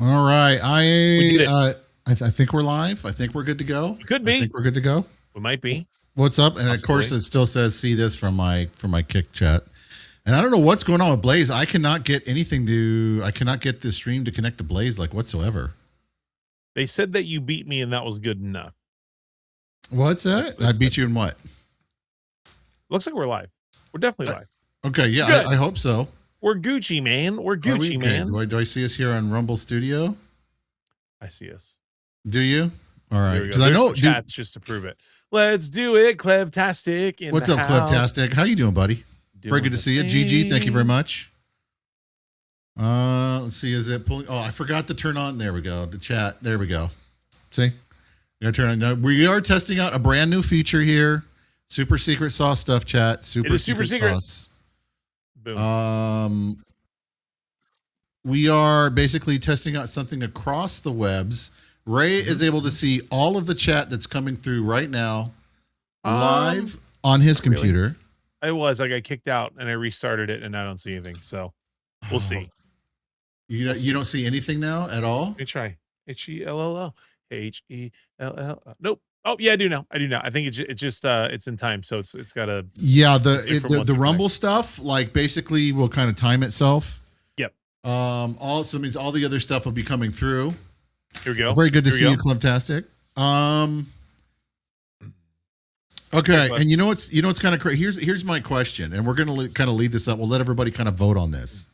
All right. We did it. I think we're live. I think we're good to go. We could I be. think we're good to go. We might be. What's up? And of course, Possibly. it still says see this from my kick chat. And I don't know what's going on with Blaze. I cannot get I cannot get the stream to connect to Blaze like whatsoever. They said that you beat me and that was good enough. What's that? I beat you in what? Looks like we're live. We're definitely live. Okay, yeah, I hope so. We're Gucci, man. We're Gucci, man. Do I see us here on Rumble Studio? I see us. Do you? All right. Because I know chats just to prove it. Let's do it, Clevtastic. What's up, Clevtastic? How you doing, buddy? Very good to see you. GG, thank you very much. Let's see. Is it pulling? Oh, I forgot to turn on. There we go. The chat. There we go. See? You gotta turn on. Now, we are testing out a brand new feature here. Super secret sauce stuff, chat. Super secret sauce. Boom. We are basically testing out something across the webs. Ray is able to see all of the chat that's coming through right now live on his computer. I got kicked out and I restarted it and I don't see anything. So we'll see. You don't see anything now at all? Let me try. Hellll. Hell. Nope. Oh yeah, I do now. I think it's in time, so it's got a the Rumble stuff like basically will kind of time itself. Yep. Also means all the other stuff will be coming through. Here we go. Very good to see you, Clevtastic. Okay, and you know what's kind of crazy. Here's my question, and we're gonna kind of leave this up. We'll let everybody kind of vote on this.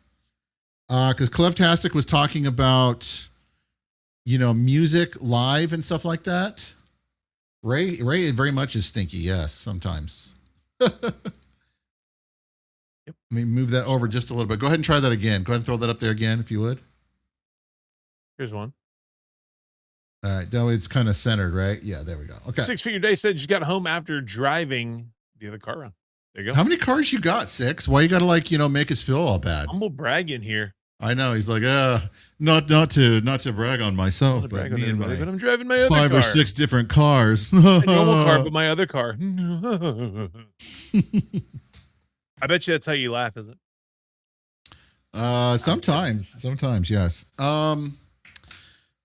Because Clevtastic was talking about, music live and stuff like that. Ray very much is stinky. Yes, sometimes. Yep. Let me move that over just a little bit. Go ahead and try that again. Go ahead and throw that up there again, if you would. Here's one. All right. No, it's kind of centered, right? Yeah, there we go. Okay. 6 Figure Day said you got home after driving the other car around. There you go. How many cars you got, Six? Why you got to make us feel all bad? Humble brag in here. I know. He's like, not to brag on myself, but I'm driving my other 5 car. or 6 different cars. My normal car, but my other car. I bet you that's how you laugh, is it? Sometimes, yes. Let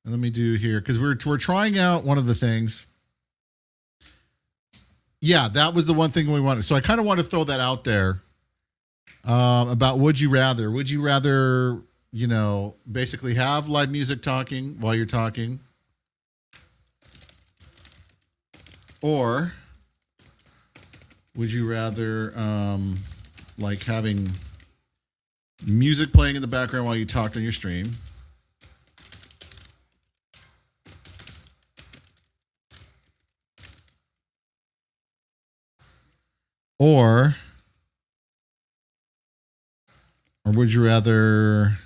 me do here because we're trying out one of the things. Yeah, that was the one thing we wanted. So I kind of want to throw that out there. About would you rather? Would you rather, basically have live music talking while you're talking? Or would you rather like having music playing in the background while you talked on your stream? Or would you rather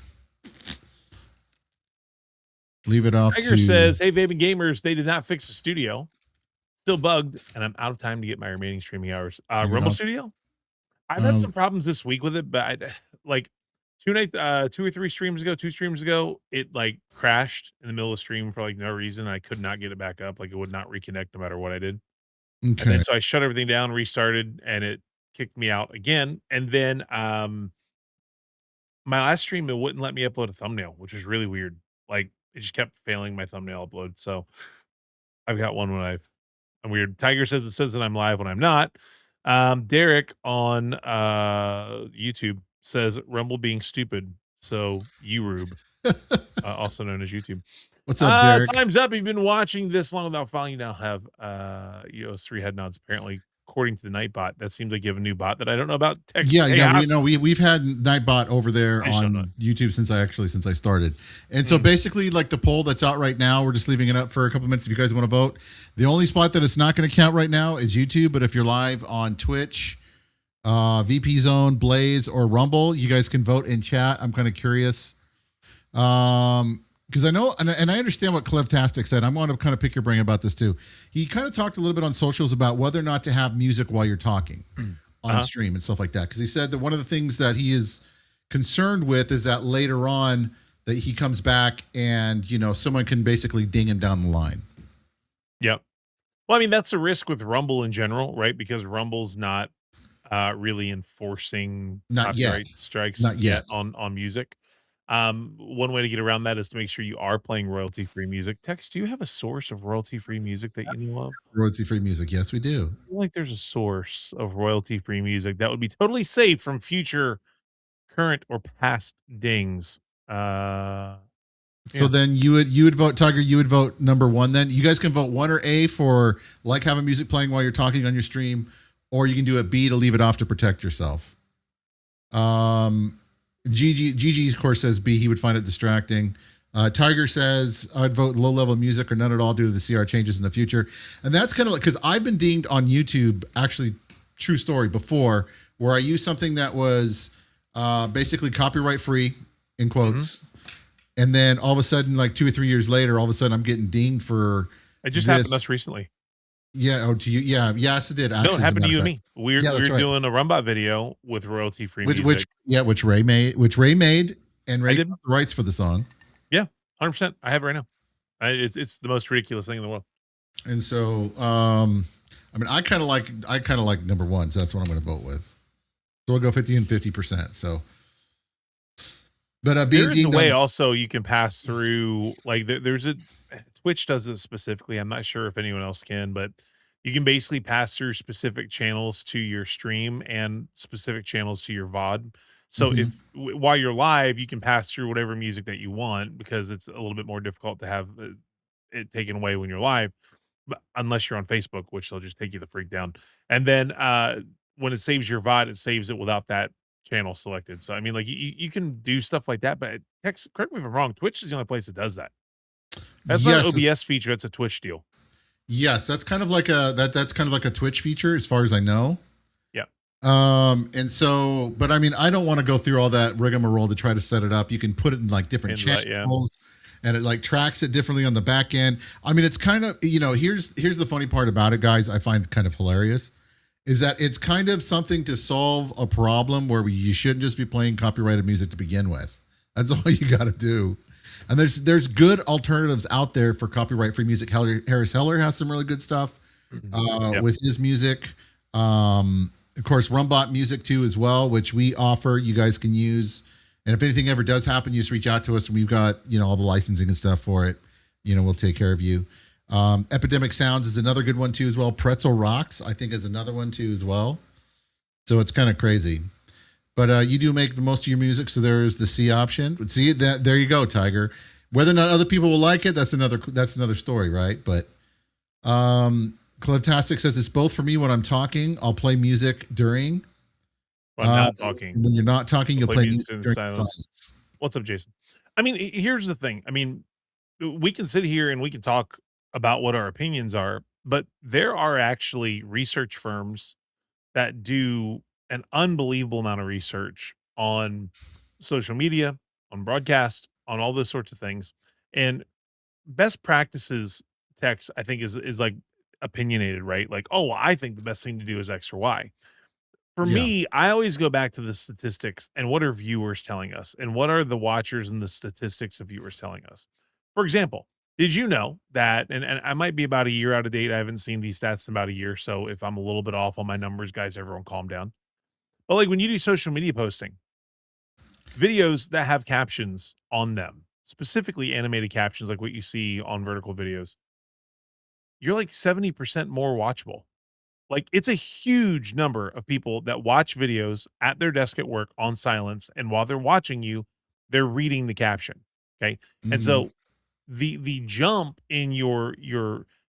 leave it off Tiger says, hey, baby gamers, they did not fix the studio. Still bugged, and I'm out of time to get my remaining streaming hours. Rumble Studio? I've had some problems this week with it, but two or three streams ago, 2 streams ago, it crashed in the middle of the stream for no reason. I could not get it back up. It would not reconnect no matter what I did. Okay. And then so I shut everything down, restarted, and it kicked me out again. And then my last stream, it wouldn't let me upload a thumbnail, which was really weird. It just kept failing my thumbnail upload. So I've got one when I'm weird. Tiger says that I'm live when I'm not. Derek on YouTube says Rumble being stupid. So Urube, also known as YouTube. What's up, Derek? Time's up. You've been watching this long without following. You now have EOS 3 head nods, apparently, according to the Nightbot. That seems like you have a new bot that I don't know about. We've had Nightbot over there on YouTube since I started. And so basically, the poll that's out right now, we're just leaving it up for a couple minutes if you guys want to vote. The only spot that it's not going to count right now is YouTube, but if you're live on Twitch, VP Zone, Blaze, or Rumble, you guys can vote in chat. I'm kind of curious. Because I know, and I understand what Clevtastic said. I want to kind of pick your brain about this too. He kind of talked a little bit on socials about whether or not to have music while you're talking on stream and stuff like that. Because he said that one of the things that he is concerned with is that later on that he comes back and, someone can basically ding him down the line. Yep. Well, I mean, that's a risk with Rumble in general, right? Because Rumble's not really enforcing copyright strikes not yet on music. One way to get around that is to make sure you are playing royalty-free music. Tex, do you have a source of royalty-free music that you know of? Royalty-free music. Yes, we do. I feel like there's a source of royalty-free music that would be totally safe from future, current, or past dings. Uh, So yeah. then you would vote Tiger. You would vote number one. Then you guys can vote one or A for like having music playing while you're talking on your stream, or you can do a B to leave it off to protect yourself. Gigi's of course says B. He would find it distracting. Tiger says I'd vote low level music or none at all due to the CR changes in the future, and that's kind of like because I've been dinged on YouTube. Actually, true story before where I used something that was basically copyright free in quotes. And then all of a sudden, like 2 or 3 years later, all of a sudden I'm getting dinged for It just happened to us recently. Yeah. Oh, to you. Yeah. Yes, it did. No, Actually, it happened to you and me. We're right. doing a Rumbot video with royalty free music. Which Ray made, and Ray got the rights for the song. Yeah, 100%. I have it right now. It's the most ridiculous thing in the world. And so, I mean, I kind of like number one, so that's what I'm going to vote with. So we'll go 50 and 50%. So. But there's a way also you can pass through, like there's a Twitch does it specifically. I'm not sure if anyone else can, but you can basically pass through specific channels to your stream and specific channels to your VOD. So if while you're live, you can pass through whatever music that you want because it's a little bit more difficult to have it taken away when you're live, but unless you're on Facebook, which they'll just take you the freak down. And then when it saves your VOD, it saves it without that channel selected. So I mean, like you can do stuff like that, but Tex, correct me if I'm wrong, Twitch is the only place that does that. That's not an OBS feature, that's a Twitch deal. Yes, that's kind of like that's kind of like a Twitch feature as far as I know. Yeah. And so, but I mean, I don't want to go through all that rigmarole to try to set it up. You can put it in like different channels and it like tracks it differently on the back end. I mean, it's kind of, here's the funny part about it, guys. I find kind of hilarious is that it's kind of something to solve a problem where you shouldn't just be playing copyrighted music to begin with. That's all you got to do. And there's good alternatives out there for copyright free music. Harris Heller has some really good stuff with his music. Of course, Rumbot Music too as well, which we offer. You guys can use. And if anything ever does happen, you just reach out to us, and we've got all the licensing and stuff for it. We'll take care of you. Epidemic Sounds is another good one too as well. Pretzel Rocks I think is another one too as well. So it's kind of crazy. But you do make the most of your music, so there is the C option. But see that there you go, Tiger. Whether or not other people will like it, that's another story, right? But Cletastic says it's both for me when I'm talking. I'll play music during. When I'm not talking. When you're not talking, you'll play music during silence. What's up, Jason? I mean, here's the thing. I mean, we can sit here and we can talk about what our opinions are, but there are actually research firms that do an unbelievable amount of research on social media, on broadcast, on all those sorts of things. And best practices text, I think is like opinionated, right? Like, oh, well, I think the best thing to do is X or Y. For me, I always go back to the statistics and what are viewers telling us and what are the watchers and the statistics of viewers telling us. For example, did you know that, and I might be about a year out of date. I haven't seen these stats in about a year. So if I'm a little bit off on my numbers, guys, everyone calm down. But like when you do social media posting, videos that have captions on them, specifically animated captions like what you see on vertical videos, you're like 70% more watchable. Like it's a huge number of people that watch videos at their desk at work on silence, and while they're watching you, they're reading the caption. Okay. And so the jump in your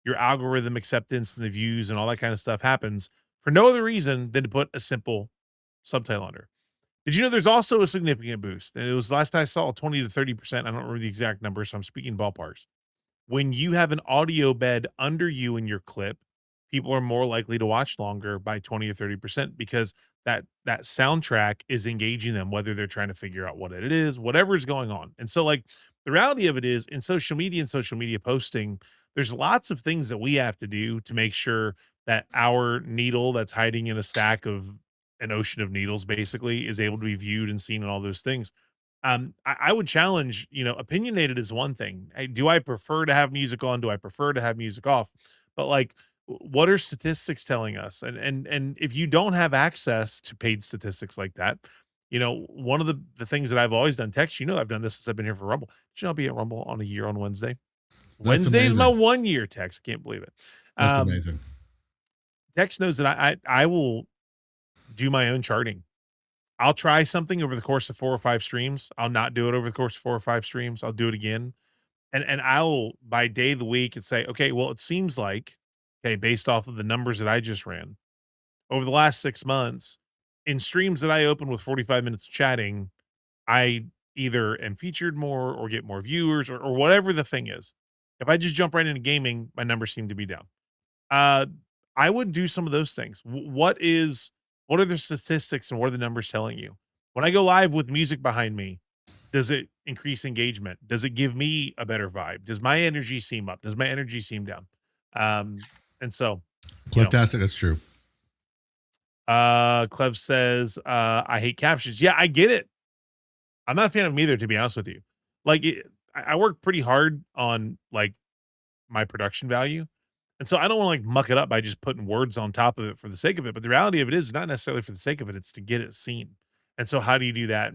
algorithm acceptance and the views and all that kind of stuff happens for no other reason than to put a simple subtitle under. Did you know there's also a significant boost? And it was last I saw 20 to 30%. I don't remember the exact number, so I'm speaking ballparks. When you have an audio bed under you in your clip, people are more likely to watch longer by 20 or 30% because that soundtrack is engaging them, whether they're trying to figure out what it is, whatever is going on. And so like the reality of it is in social media and social media posting, there's lots of things that we have to do to make sure that our needle that's hiding in a stack of an ocean of needles basically is able to be viewed and seen and all those things. I would challenge, opinionated is one thing. Do I prefer to have music on? Do I prefer to have music off? But like, what are statistics telling us? And if you don't have access to paid statistics like that, one of the things that I've always done, Tex, I've done this since I've been here for Rumble. Should I'll be at Rumble on a year on Wednesday. That's Wednesday's my amazing. 1 year, Tex. Can't believe it. That's amazing. Tex knows that I will do my own charting. I'll try something over the course of 4 or 5 streams. I'll not do it over the course of 4 or 5 streams. I'll do it again. And I'll by day of the week and say, okay, well, it seems like, okay, based off of the numbers that I just ran over the last 6 months, in streams that I open with 45 minutes of chatting, I either am featured more or get more viewers or whatever the thing is. If I just jump right into gaming, my numbers seem to be down. Uh, I would do some of those things. What are the statistics and what are the numbers telling you? When I go live with music behind me, does it increase engagement? Does it give me a better vibe? Does my energy seem up? Does my energy seem down? And so, Fantastic. That's true. Clev says, I hate captions. Yeah, I get it. I'm not a fan of them either, to be honest with you. Like, I work pretty hard on like my production value. And so I don't want to like muck it up by just putting words on top of it for the sake of it. But the reality of it is not necessarily for the sake of it. It's to get it seen. And so how do you do that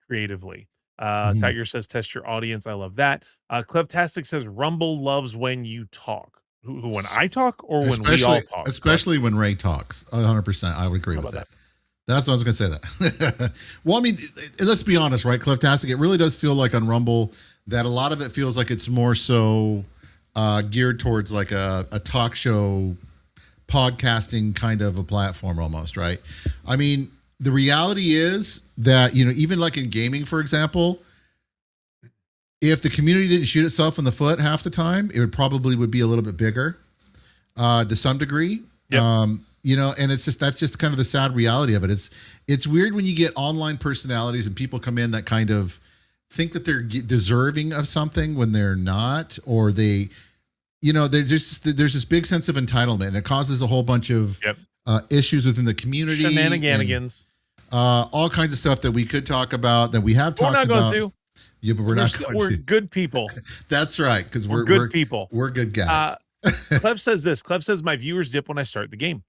creatively? Tiger says, test your audience. I love that. Clevtastic says, Rumble loves when you talk. Who when I talk or when we all talk? Especially when Ray talks. 100%. I would agree with that. That's what I was going to say that. Well, I mean, let's be honest, right? Clevtastic, it really does feel like on Rumble that a lot of it feels like it's more so geared towards like a talk show podcasting kind of a platform almost, right? I mean, the reality is that, even like in gaming, for example, if the community didn't shoot itself in the foot half the time, it would be a little bit bigger to some degree. Yep. And that's just kind of the sad reality of it. It's weird when you get online personalities and people come in that kind of think that they're deserving of something when they're not, or there's this big sense of entitlement, and it causes a whole bunch of issues within the community. Shenanigans. All kinds of stuff that we could talk about, that we have talked about. We're not going to. Yeah, but we're good people. That's right, because we're good people. We're good guys. Clev says this. Clev says my viewers dip when I start the game.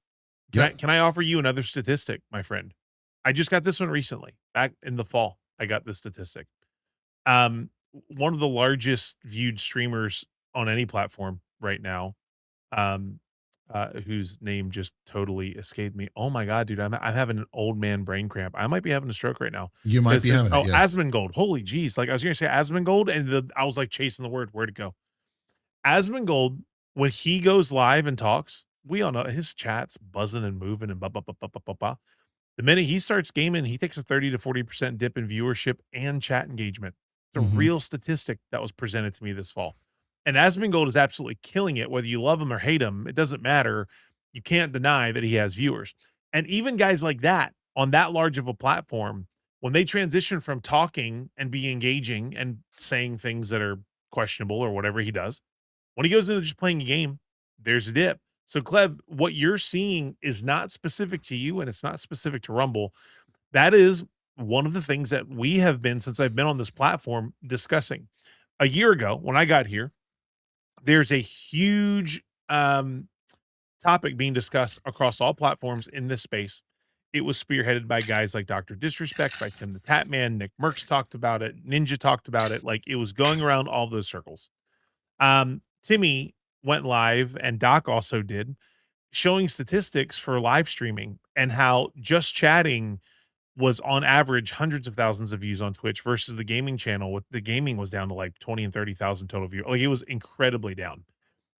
Can I offer you another statistic, my friend? I just got this one recently. Back in the fall, I got this statistic. One of the largest viewed streamers on any platform right now, whose name just totally escaped me. Oh my God, dude, I'm having an old man brain cramp. I might be having a stroke right now. You might be having it, yes. Asmongold. Holy geez. Like I was going to say Asmongold, and I was like chasing the word. Where'd it go? Asmongold, when he goes live and talks, we all know his chat's buzzing and moving and blah, blah, blah, blah, blah, blah, blah. The minute he starts gaming, he takes a 30 to 40% dip in viewership and chat engagement. It's a real statistic that was presented to me this fall. And Asmongold is absolutely killing it. Whether you love him or hate him, it doesn't matter. You can't deny that he has viewers. And even guys like that on that large of a platform, when they transition from talking and be engaging and saying things that are questionable or whatever he does, when he goes into just playing a game, there's a dip. So, Clev, what you're seeing is not specific to you, and it's not specific to Rumble. That is one of the things that we have been, since I've been on this platform, discussing. A year ago, when I got here, there's a huge topic being discussed across all platforms in this space. It was spearheaded by guys like Dr. Disrespect, by Tim the Tatman, Nick Merckx talked about it, Ninja talked about it. Like, it was going around all those circles. Timmy went live, and Doc also did, showing statistics for live streaming and how just chatting was on average hundreds of thousands of views on Twitch versus the gaming channel. With the gaming was down to like 20 and 30,000 total views. Like, it was incredibly down.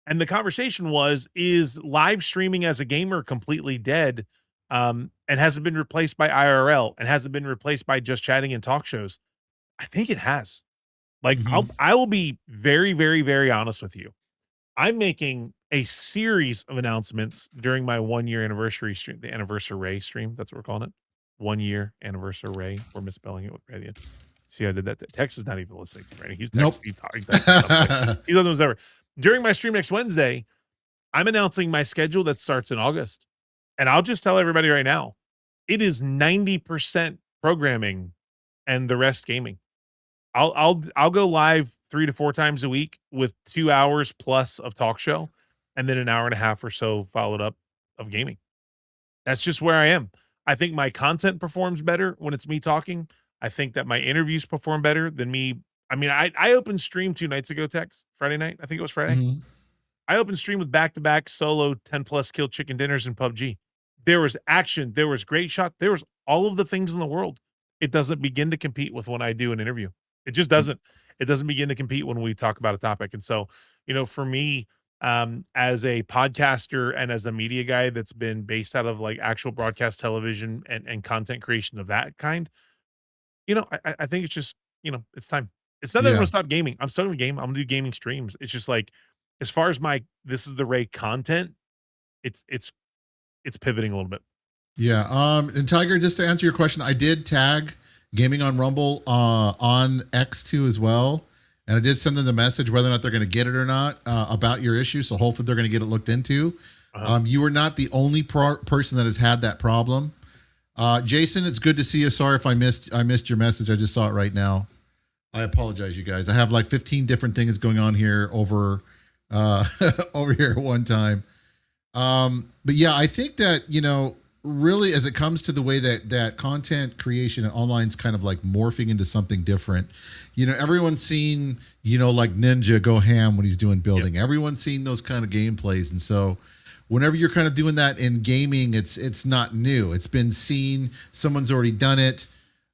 And the conversation was, is live streaming as a gamer completely dead? And has it been replaced by IRL, and has it been replaced by just chatting and talk shows? I think it has. Like, I will be very, very, very honest with you. I'm making a series of announcements during my 1 year anniversary stream, the anniversary stream. That's what we're calling it. 1 year anniversary. We're misspelling it with gradient. See, I did that. Tex is not even listening to me. Right? He's texting, he's on those ever. During my stream next Wednesday, I'm announcing my schedule that starts in August. And I'll just tell everybody right now, it is 90% programming and the rest gaming. I'll go live 3 to 4 times a week with 2 hours plus of talk show, and then an hour and a half or so followed up of gaming. That's just where I am. I think my content performs better when it's me talking. I think that my interviews perform better than me. I mean, I opened stream 2 nights ago, Friday night. I think it was Friday. Mhm. I opened stream with back-to-back solo 10 plus kill chicken dinners in PUBG. There was action, there was great shot, there was all of the things in the world. It doesn't begin to compete with when I do an interview. It just doesn't. It doesn't begin to compete when we talk about a topic. And so, for me, as a podcaster and as a media guy that's been based out of like actual broadcast television and content creation of that kind, I think it's just, it's time. It's not that I'm Yeah. gonna stop gaming. I'm still gonna game. I'm gonna do gaming streams. It's just like, as far as my this is the Ray content, it's it's it's pivoting a little bit. Yeah. And Tiger, just to answer your question, I did tag Gaming on Rumble on X2 as well. And I did send them the message whether or not they're going to get it or not about your issue. So hopefully they're going to get it looked into. You are not the only person that has had that problem. Jason, it's good to see you. Sorry if I missed your message. I just saw it right now. I apologize, you guys. I have like 15 different things going on here over over here at one time. But yeah, I think that, really as it comes to the way that content creation and online's kind of like morphing into something different, everyone's seen, like Ninja go ham when he's doing building. Yep. Everyone's seen those kind of gameplays. And so whenever you're kind of doing that in gaming, it's not new. It's been seen. Someone's already done it.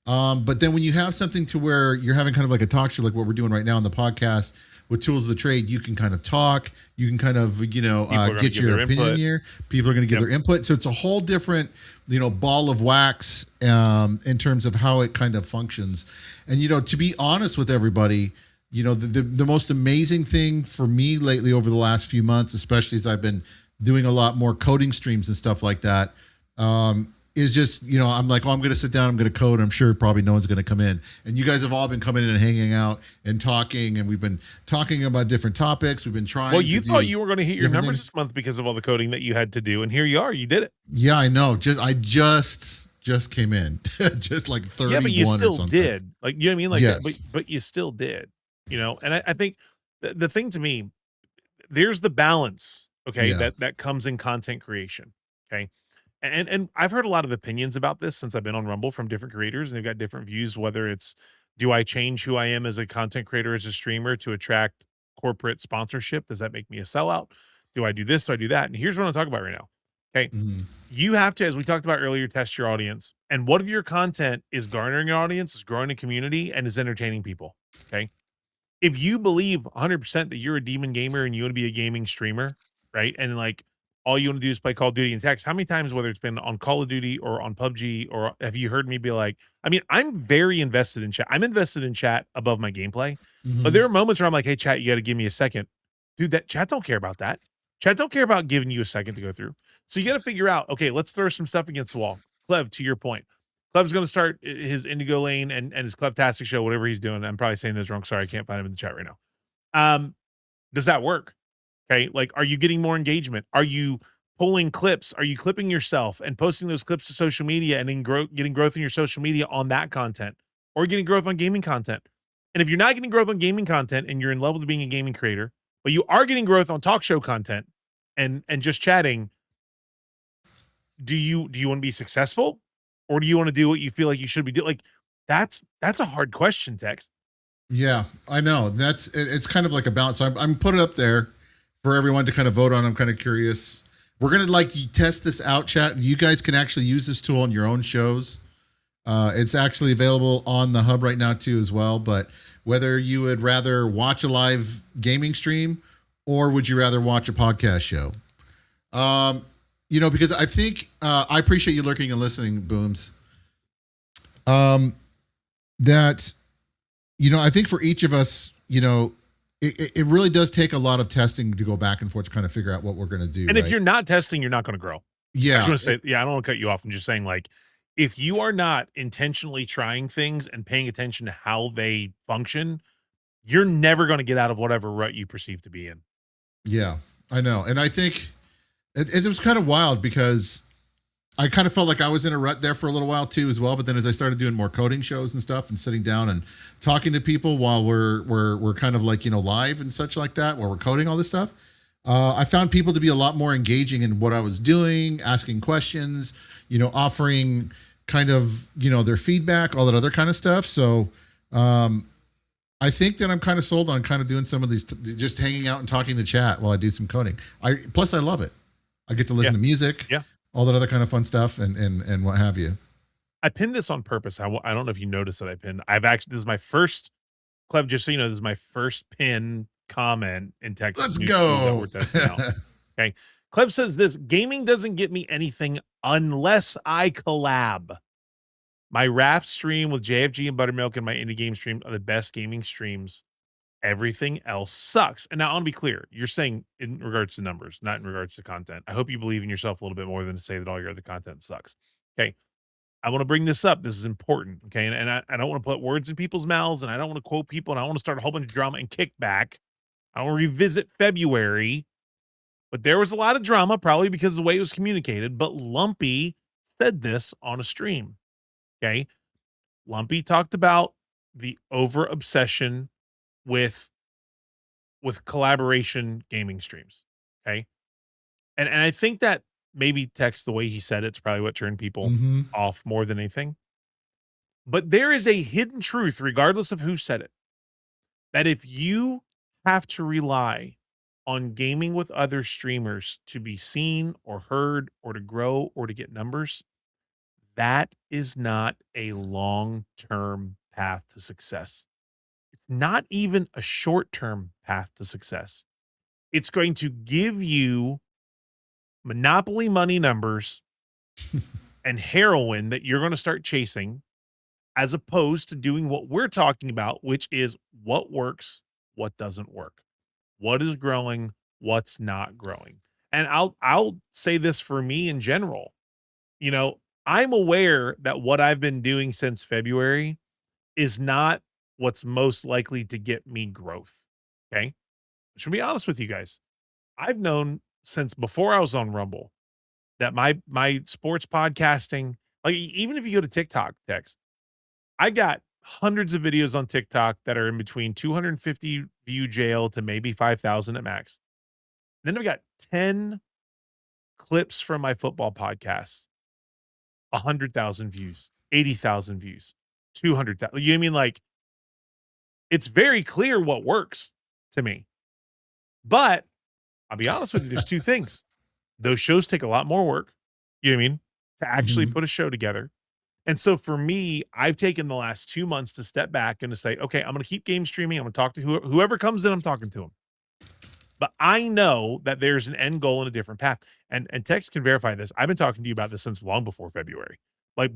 But then when you have something to where you're having kind of like a talk show, like what we're doing right now on the podcast with Tools of the Trade, you can kind of talk, you can kind of, get your opinion here. People are going to give their input. So it's a whole different, ball of wax in terms of how it kind of functions. And, to be honest with everybody, the most amazing thing for me lately over the last few months, especially as I've been doing a lot more coding streams and stuff like that, is just, I'm like, I'm going to sit down, I'm going to code. I'm sure probably no one's going to come in. And you guys have all been coming in and hanging out and talking. And we've been talking about different topics. We've been trying. Well, you thought you were going to hit your numbers this month because of all the coding that you had to do. And here you are. You did it. Yeah, I know. I just came in. Just like 31 yeah, but you still or something. did. Like, you know what I mean? Like, yes. but you still did. And I think the thing to me, there's the balance, okay, that comes in content creation, okay? And I've heard a lot of opinions about this since I've been on Rumble from different creators, and they've got different views, whether it's, do I change who I am as a content creator, as a streamer to attract corporate sponsorship? Does that make me a sellout? Do I do this? Do I do that? And here's what I'm talking about right now. Okay. Mm-hmm. You have to, as we talked about earlier, test your audience. And what if your content is garnering an audience, is growing a community, and is entertaining people? Okay. If you believe 100% that you're a demon gamer and you want to be a gaming streamer, right? And like, all you want to do is play Call of Duty and text. How many times, whether it's been on Call of Duty or on PUBG, or have you heard me be like, I mean, I'm very invested in chat. I'm invested in chat above my gameplay. Mm-hmm. But there are moments where I'm like, hey, chat, you got to give me a second. Dude, that chat don't care about that. Chat don't care about giving you a second to go through. So you got to figure out, okay, let's throw some stuff against the wall. Clev, to your point. Clev's going to start his Indigo Lane and his Clevtastic show, whatever he's doing. I'm probably saying this wrong. Sorry, I can't find him in the chat right now. Does that work? Okay, like, are you getting more engagement? Are you pulling clips? Are you clipping yourself and posting those clips to social media and then getting growth in your social media on that content, or getting growth on gaming content? And if you're not getting growth on gaming content and you're in love with being a gaming creator, but you are getting growth on talk show content and just chatting, do you want to be successful, or do you want to do what you feel like you should be doing? Like, that's a hard question, Tex. Yeah, I know. It's kind of like a balance. So I'm putting it up there for everyone to kind of vote on. I'm kind of curious. We're going to test this out, chat. You guys can actually use this tool on your own shows. It's actually available on the hub right now too as well. But whether you would rather watch a live gaming stream or would you rather watch a podcast show? Because I think I appreciate you lurking and listening, Booms. That, I think for each of us, it really does take a lot of testing to go back and forth to kind of figure out what we're going to do. And if you're not testing, you're not going to grow. Yeah. I just want to say, I don't want to cut you off. I'm just saying, like, if you are not intentionally trying things and paying attention to how they function, you're never going to get out of whatever rut you perceive to be in. Yeah, I know. And I think it was kind of wild because I kind of felt like I was in a rut there for a little while too as well. But then as I started doing more coding shows and stuff and sitting down and talking to people while we're kind of like, live and such like that, while we're coding all this stuff, I found people to be a lot more engaging in what I was doing, asking questions, offering kind of, their feedback, all that other kind of stuff. So, I think that I'm kind of sold on kind of doing some of these, just hanging out and talking to chat while I do some coding. Plus I love it. I get to listen to music, all that other kind of fun stuff, and what have you. I pinned this on purpose. I don't know if you noticed that I pinned. This is my first, Clev, just so you know, this is my first pin comment in Texas Let's News School that go. we're testing out. Okay. Clev says this: gaming doesn't get me anything unless I collab. My Raft stream with JFG and Buttermilk and my indie game stream are the best gaming streams. Everything else sucks. And now I want to be clear. You're saying in regards to numbers, not in regards to content. I hope you believe in yourself a little bit more than to say that all your other content sucks. Okay. I want to bring this up. This is important. Okay. And I don't want to put words in people's mouths, and I don't want to quote people, and I don't want to start a whole bunch of drama and kickback. I don't want to revisit February, but there was a lot of drama, probably because of the way it was communicated. But Lumpy said this on a stream. Okay. Lumpy talked about the over obsession with collaboration gaming streams. Okay. And I think that maybe text, the way he said it's probably what turned people off more than anything. But there is a hidden truth, regardless of who said it, that if you have to rely on gaming with other streamers to be seen or heard or to grow or to get numbers, that is not a long-term path to success. It's not even a short-term path to success. It's going to give you monopoly money numbers and heroin that you're going to start chasing, as opposed to doing what we're talking about, which is what works, what doesn't work, what is growing, what's not growing. And I'll say this for me in general. I'm aware that what I've been doing since February is not what's most likely to get me growth. Okay. To be honest with you guys, I've known since before I was on Rumble that my sports podcasting, like even if you go to TikTok, Tex, I got hundreds of videos on TikTok that are in between 250 view jail to maybe 5,000 at max. Then I've got 10 clips from my football podcast, 100,000 views, 80,000 views, 200,000. You know what I mean? Like, it's very clear what works to me. But I'll be honest with you, there's two things. Those shows take a lot more work, you know what I mean, to actually put a show together. And so for me, I've taken the last 2 months to step back and to say, okay, I'm going to keep game streaming. I'm going to talk to whoever comes in, I'm talking to them. But I know that there's an end goal and a different path. And Tex can verify this. I've been talking to you about this since long before February. Like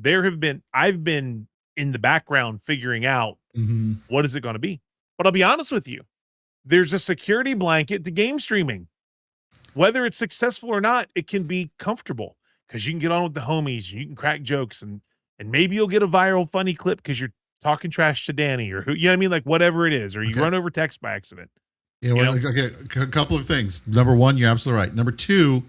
I've been in the background figuring out what is it going to be. But I'll be honest with you, there's a security blanket to game streaming. Whether it's successful or not, it can be comfortable because you can get on with the homies, you can crack jokes, and maybe you'll get a viral funny clip because you're talking trash to Danny or who, you know what I mean? Like whatever it is, or you run over text by accident. Yeah, okay, a couple of things. Number one, you're absolutely right. Number two,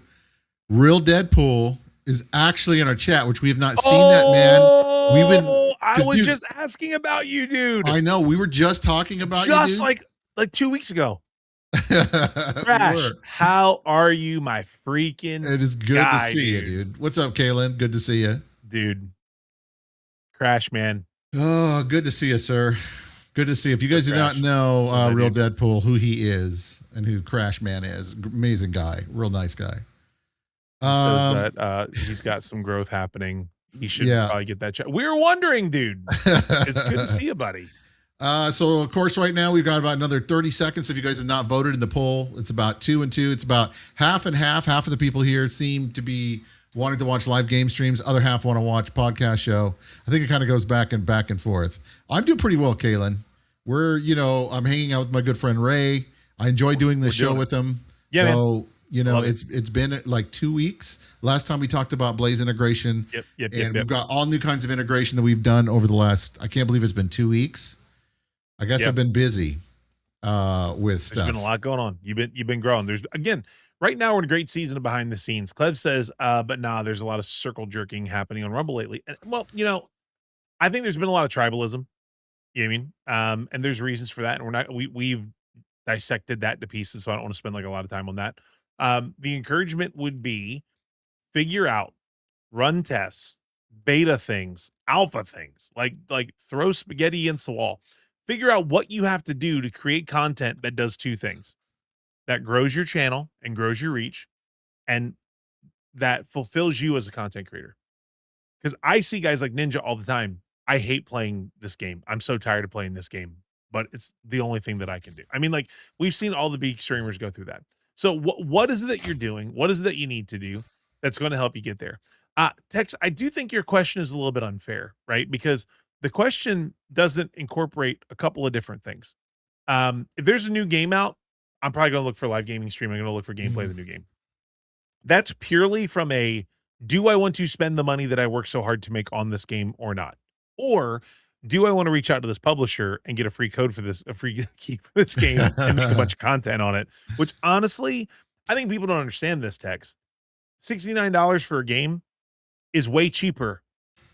Real Deadpool is actually in our chat, which we have not seen that man. We've been. I was just asking about you, dude. I know. We were just talking about you, just like 2 weeks ago. Crash, how are you, my freaking It is good to see you, dude. What's up, Kalen? Good to see you. Dude. Crash, man. Oh, good to see you, sir. Good to see you. If you guys do not know Real Deadpool, who he is and who Crash Man is, amazing guy. Real nice guy. He says that he's got some growth happening. He should probably get that check. We were wondering, dude. It's good to see you, buddy. So, of course, right now we've got about another 30 seconds. If you guys have not voted in the poll, it's about 2 and 2. It's about half and half. Half of the people here seem to be wanting to watch live game streams. Other half want to watch podcast show. I think it kind of goes back and forth. I'm doing pretty well, Kalen. I'm hanging out with my good friend Ray. I enjoy doing this show with him. Yeah, so, it's been like 2 weeks. Last time we talked about Blaze integration. Yep. We've got all new kinds of integration that we've done over the last, I can't believe it's been 2 weeks. I guess I've been busy with stuff. There's been a lot going on. You've been growing. Right now we're in a great season of behind the scenes. Clev says, but there's a lot of circle jerking happening on Rumble lately. And, I think there's been a lot of tribalism. You know what I mean? And there's reasons for that. And we've dissected that to pieces, so I don't want to spend like a lot of time on that. The encouragement would be figure out, run tests, beta things, alpha things, like throw spaghetti against the wall. Figure out what you have to do to create content that does two things: that grows your channel and grows your reach, and that fulfills you as a content creator. Because I see guys like Ninja all the time. I hate playing this game. I'm so tired of playing this game, but it's the only thing that I can do. I mean, like, we've seen all the big streamers go through that. So what is it that you're doing? What is it that you need to do that's going to help you get there? Tex, I do think your question is a little bit unfair, right? Because the question doesn't incorporate a couple of different things. If there's a new game out, I'm probably going to look for live gaming stream. I'm going to look for gameplay of the new game. That's purely from a, do I want to spend the money that I work so hard to make on this game or not? Or do I want to reach out to this publisher and get a free code for this, a free key for this game and make a bunch of content on it? Which honestly, I think people don't understand this, Tex. $69 for a game is way cheaper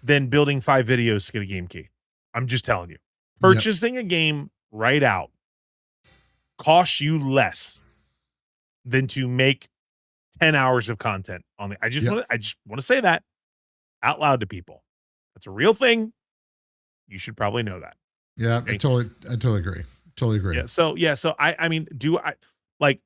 than building 5 videos to get a game key. I'm just telling you. Purchasing a game right out costs you less than to make 10 hours of content on the. I just want to say that out loud to people. That's a real thing. You should probably know that. Yeah, okay? I totally agree. Totally agree. Yeah. So I mean, do I like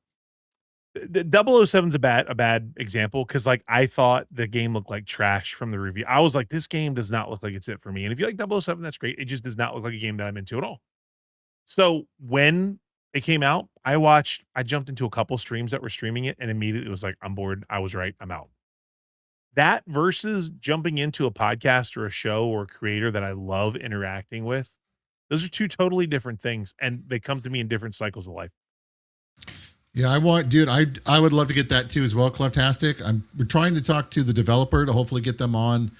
the 007's a bad example, because like I thought the game looked like trash from the review. I was like, this game does not look like it's it for me. And if you like 007, that's great. It just does not look like a game that I'm into at all. So when it came out, I jumped into a couple streams that were streaming it, and immediately it was like, I'm bored. I was right. I'm out. That versus jumping into a podcast or a show or a creator that I love interacting with. Those are two totally different things, and they come to me in different cycles of life. Yeah, I would love to get that too as well, Cleftastic. We're trying to talk to the developer to hopefully get them on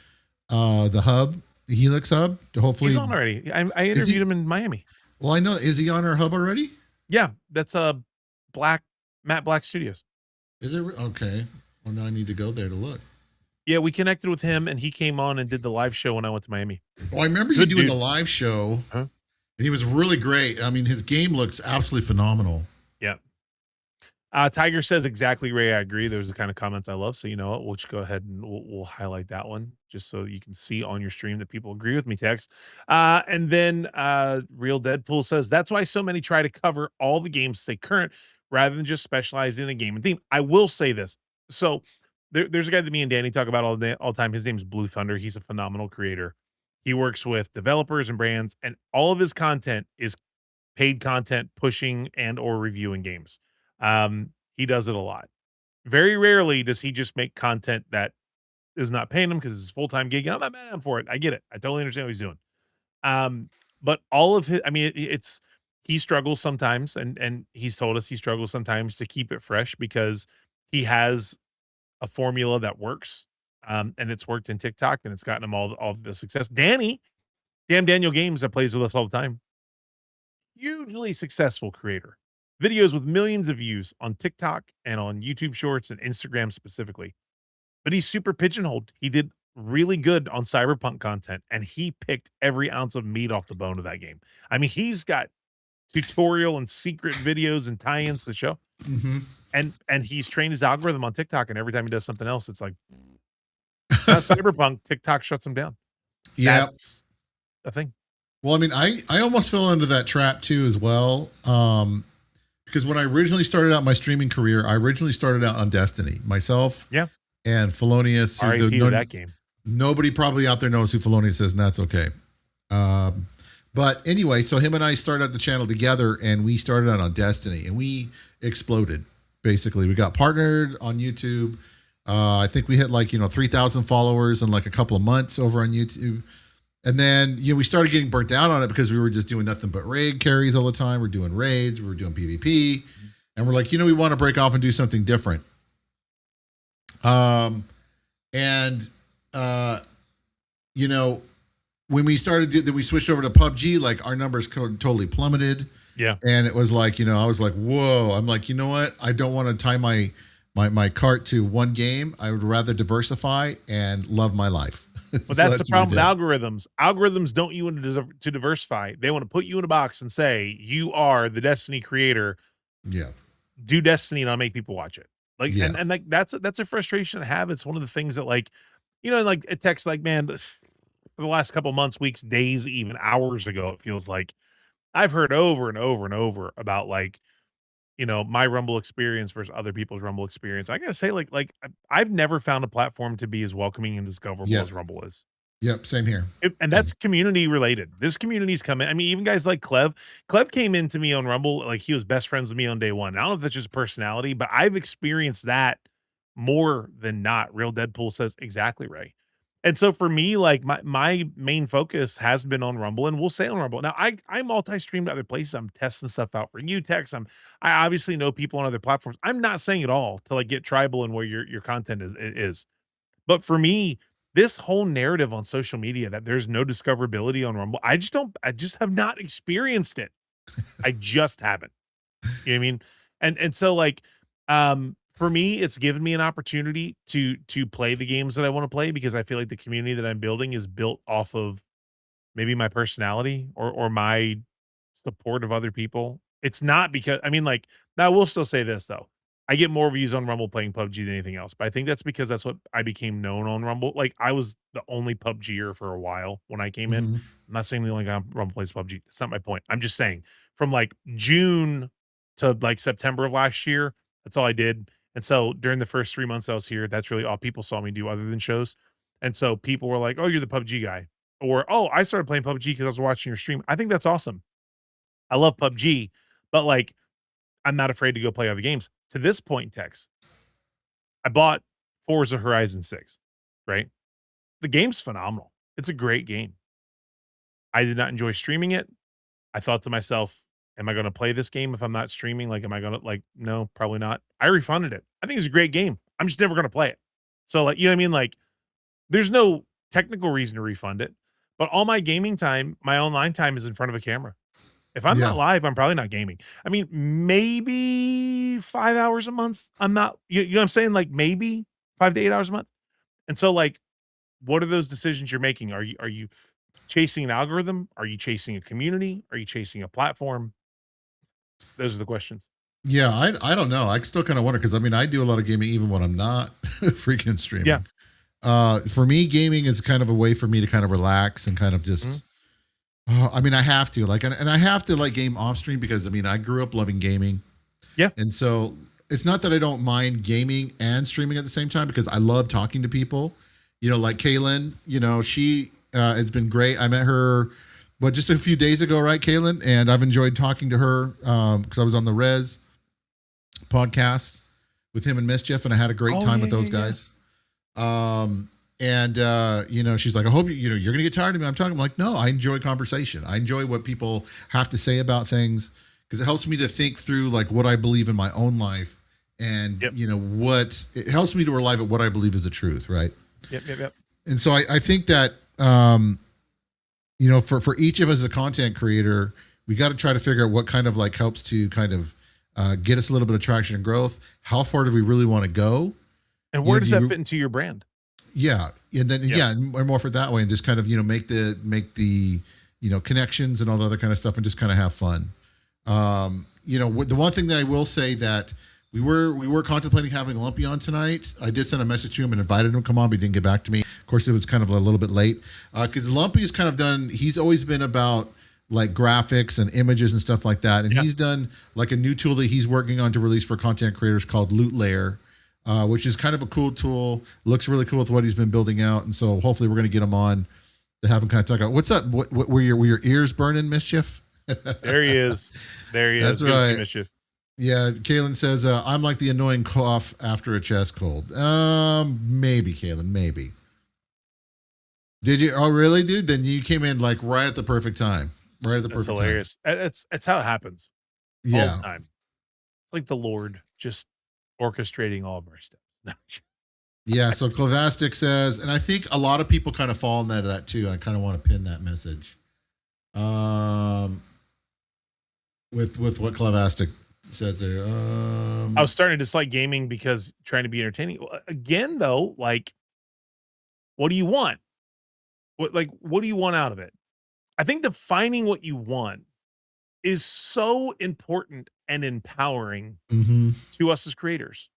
the hub, the Helix hub, to hopefully. He's on already. I interviewed him in Miami. Well, I know. Is he on our hub already? Yeah, that's Matt Black Studios. Is it okay? Well, now I need to go there to look. Yeah, we connected with him, and he came on and did the live show when I went to Miami. Oh, I remember you doing the live show, and he was really great. I mean, his game looks absolutely phenomenal. Yeah. Tiger says exactly, Ray. I agree. Those are the kind of comments I love. So you know what? We'll just go ahead and we'll highlight that one just so you can see on your stream that people agree with me, Tex. And then Real Deadpool says that's why so many try to cover all the games, stay current, rather than just specialize in a game and theme. I will say this. So there's a guy that me and Danny talk about all the time. His name's Blue Thunder. He's a phenomenal creator. He works with developers and brands, and all of his content is paid content, pushing and or reviewing games. He does it a lot. Very rarely does he just make content that is not paying him because it's his full-time gig. And I'm not mad for it. I get it. I totally understand what he's doing. But all of his, I mean, he struggles sometimes, and he's told us he struggles sometimes to keep it fresh because he has a formula that works. And it's worked in TikTok, and it's gotten him all the success. Daniel Games, that plays with us all the time. Hugely successful creator. Videos with millions of views on TikTok and on YouTube Shorts and Instagram specifically. But he's super pigeonholed. He did really good on Cyberpunk content, and he picked every ounce of meat off the bone of that game. I mean, he's got tutorial and secret videos and tie-ins to the show. Mm-hmm. And he's trained his algorithm on TikTok, and every time he does something else, it's like, not Cyberpunk, TikTok shuts him down. Yeah. That's a thing. Well, I mean, I almost fell into that trap too as well. Because when I originally started out my streaming career, I originally started out on Destiny myself. Yeah. And Felonious. That game. Nobody probably out there knows who Felonious is, and that's okay. But anyway, so him and I started out the channel together, and we started out on Destiny, and we exploded. Basically, we got partnered on YouTube. I think we hit 3,000 followers in like a couple of months over on YouTube. And then, we started getting burnt out on it because we were just doing nothing but raid carries all the time. We're doing raids, we were doing PvP, and we're like, we want to break off and do something different. When we started, we switched over to PUBG, like our numbers totally plummeted. Yeah. And it was like, I was like, whoa, I'm like, you know what? I don't want to tie my cart to one game. I would rather diversify and love my life. But that's the problem with algorithms. Algorithms don't want you to diversify. They want to put you in a box and say, you are the Destiny creator Yeah. Do Destiny and I'll make people watch it. Like, Yeah. and like that's a frustration I have. It's one of the things that like, like it texts like, man, for the last couple months, weeks, days, even hours ago, it feels like I've heard over and over and over about like, my Rumble experience versus other people's Rumble experience. I gotta say, I've never found a platform to be as welcoming and discoverable Yep. as Rumble is. Yep. Same here. And Same. that's community related. This community's coming. I mean, even guys like Clev. Clev came into me on Rumble, like he was best friends with me on day one. I don't know if that's just personality, but I've experienced that more than not. Real Deadpool says exactly right. And so for me, like my main focus has been on Rumble, and we'll say on Rumble. Now I multi-stream to other places. I'm testing stuff out for UTEX. I obviously know people on other platforms. I'm not saying it all to like get tribal and where your content is. But for me, this whole narrative on social media that there's no discoverability on Rumble, I just have not experienced it. I just haven't. You know what I mean? And so like for me, it's given me an opportunity to play the games that I want to play because I feel like the community that I'm building is built off of maybe my personality or my support of other people. It's not because I mean, like, now I will still say this though. I get more views on Rumble playing PUBG than anything else, but I think that's because that's what I became known on Rumble. Like, I was the only PUBGer for a while when I came in. Mhm. I'm not saying the only guy on Rumble plays PUBG. That's not my point. I'm just saying from like June to like September of last year, that's all I did. And so during the first 3 months I was here, that's really all people saw me do other than shows. And so people were like, "Oh, you're the PUBG guy," or "Oh, I started playing PUBG because I was watching your stream." I think that's awesome. I love PUBG, but like I'm not afraid to go play other games. To this point, Tex, I bought Forza Horizon 6, right? The game's phenomenal. It's a great game. I did not enjoy streaming it. I thought to myself, am I going to play this game if I'm not streaming? Like, am I going to like, no, probably not. I refunded it. I think it's a great game. I'm just never going to play it. So like, you know what I mean? Like there's no technical reason to refund it, but all my gaming time, my online time is in front of a camera. If I'm Yeah. not live, I'm probably not gaming. I mean, maybe 5 hours a month. I'm not, you know what I'm saying? Like maybe 5 to 8 hours a month. And so like, what are those decisions you're making? Are you chasing an algorithm? Are you chasing a community? Are you chasing a platform? Those are the questions. Yeah. I don't know. I still kind of wonder because I mean I do a lot of gaming even when I'm not freaking Yeah. streaming. For me, gaming is kind of a way for me to kind of relax and kind of just. Mhm. I mean, I have to like, and I have to like game off stream because I mean I grew up loving gaming. Yeah. And so it's not that I don't mind gaming and streaming at the same time because I love talking to people. Like Kaylin, she has been great. I met her, just a few days ago, right, Kaylin? And I've enjoyed talking to her because I was on the Res podcast with him and Mischief, and I had a great Oh, time yeah, with those yeah, yeah. guys. And she's like, I hope you're gonna get tired of me. I'm like, no, I enjoy conversation. I enjoy what people have to say about things because it helps me to think through like what I believe in my own life and Yep. what it helps me to arrive at what I believe is the truth, right? Yep. And so I think that for each of us as a content creator, we got to try to figure out what kind of like helps to kind of get us a little bit of traction and growth. How far do we really want to go? And where does that fit into your brand? Yeah, and then and more for that way, and just kind of make the connections and all the other kind of stuff, and just kind of have fun. The one thing that I will say that we were contemplating having Lumpy on tonight. I did send a message to him and invited him to come on, but he didn't get back to me. Of course, it was kind of a little bit late because Lumpy's kind of done. He's always been about like graphics and images and stuff like that, and he's done like a new tool that he's working on to release for content creators called Loot Layer. Which is kind of a cool tool. Looks really cool with what he's been building out, and so hopefully we're going to get him on to have him kind of talk about what's up. What were your ears burning, Mischief? There he is. That's Good to see right. Mischief. Yeah, Kaylin says I'm like the annoying cough after a chest cold. Maybe Kaylin, maybe. Did you? Oh, really, dude? Then you came in like right at the perfect time. Right at the That's perfect hilarious. time. It's how it happens all Yeah. the time. It's like the Lord just orchestrating all of our steps. No. Yeah, so Clavastic says, and I think a lot of people kind of fall into that too. I kind of want to pin that message. With what Clavastic says there. I was starting to dislike gaming because trying to be entertaining. Again, though, like, what do you want? What do you want out of it? I think defining what you want is so important and empowering Mm-hmm. to us as creators.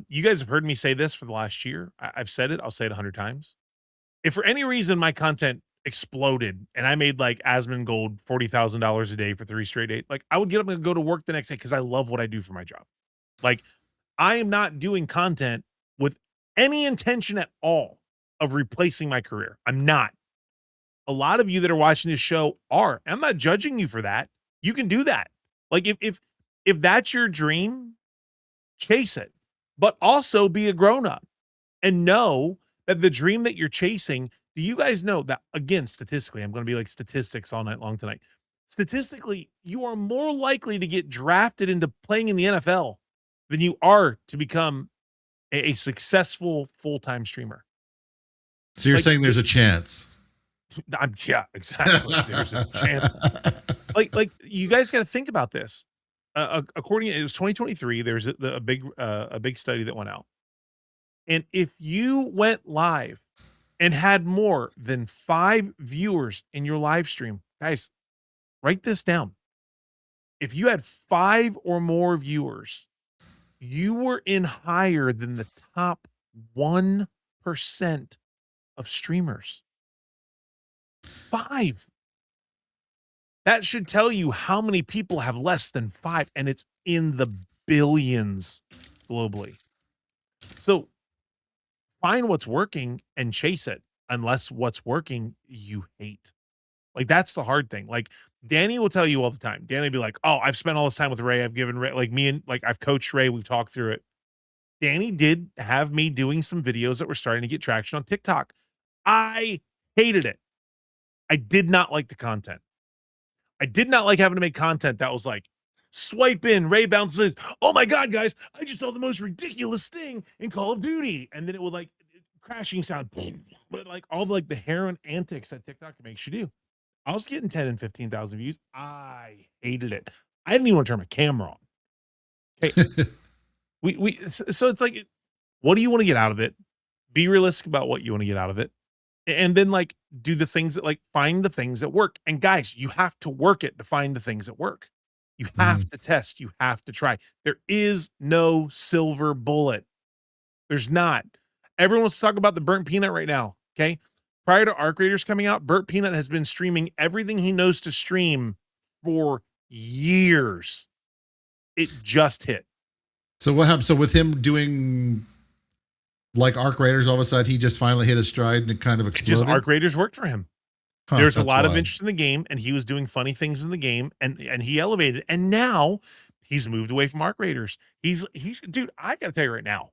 You guys have heard me say this for the last year. I've said it. I'll say it 100 times. If for any reason my content exploded and I made like Asmongold $40,000 a day for 3 straight days, like I would get up and go to work the next day because I love what I do for my job. Like I am not doing content with any intention at all of replacing my career. I'm not. A lot of you that are watching this show are. I'm not judging you for that. You can do that. Like if that's your dream, chase it. But also be a grown-up and know that the dream that you're chasing, do you guys know that, again, statistically, I'm going to be like statistics all night long tonight. Statistically, you are more likely to get drafted into playing in the NFL than you are to become a successful full-time streamer. So you're saying there's a chance. Yeah, exactly. There's a chance. Like you guys got to think about this. According, it was 2023. There's a big study that went out, and if you went live and had more than 5 viewers in your live stream, guys, write this down. If you had 5 or more viewers, you were in higher than the top 1% of streamers. 5. That should tell you how many people have less than 5, and it's in the billions globally. So find what's working and chase it, unless what's working you hate. Like that's the hard thing. Like Danny will tell you all the time. Danny will be like, "Oh, I've spent all this time with Ray. I've given Ray, like me and like I've coached Ray. We've talked through it." Danny did have me doing some videos that were starting to get traction on TikTok. I hated it. I did not like the content. I did not like having to make content that was like, swipe in, Ray bounces. Oh my God, guys, I just saw the most ridiculous thing in Call of Duty. And then it would like crashing sound, but like all the, like the heroin antics that TikTok makes you do. I was getting 10 and 15,000 views. I hated it. I didn't even want to turn my camera on. Okay. So it's like, what do you want to get out of it? Be realistic about what you want to get out of it. And then like do the things that like find the things that work. And guys, you have to work it to find the things that work. You have to test, you have to try. There is no silver bullet. There's not. Everyone wants to talk about the Burnt Peanut right now. Okay. Prior to Arc Raiders coming out, Burnt Peanut has been streaming everything he knows to stream for years. It just hit. So what happened? So with him doing like Arc Raiders, all of a sudden he just finally hit a stride and it kind of exploded. Just Arc Raiders worked for him. There's a lot of interest in the game, and he was doing funny things in the game, and he elevated. And now he's moved away from Arc Raiders. He's dude. I gotta tell you right now,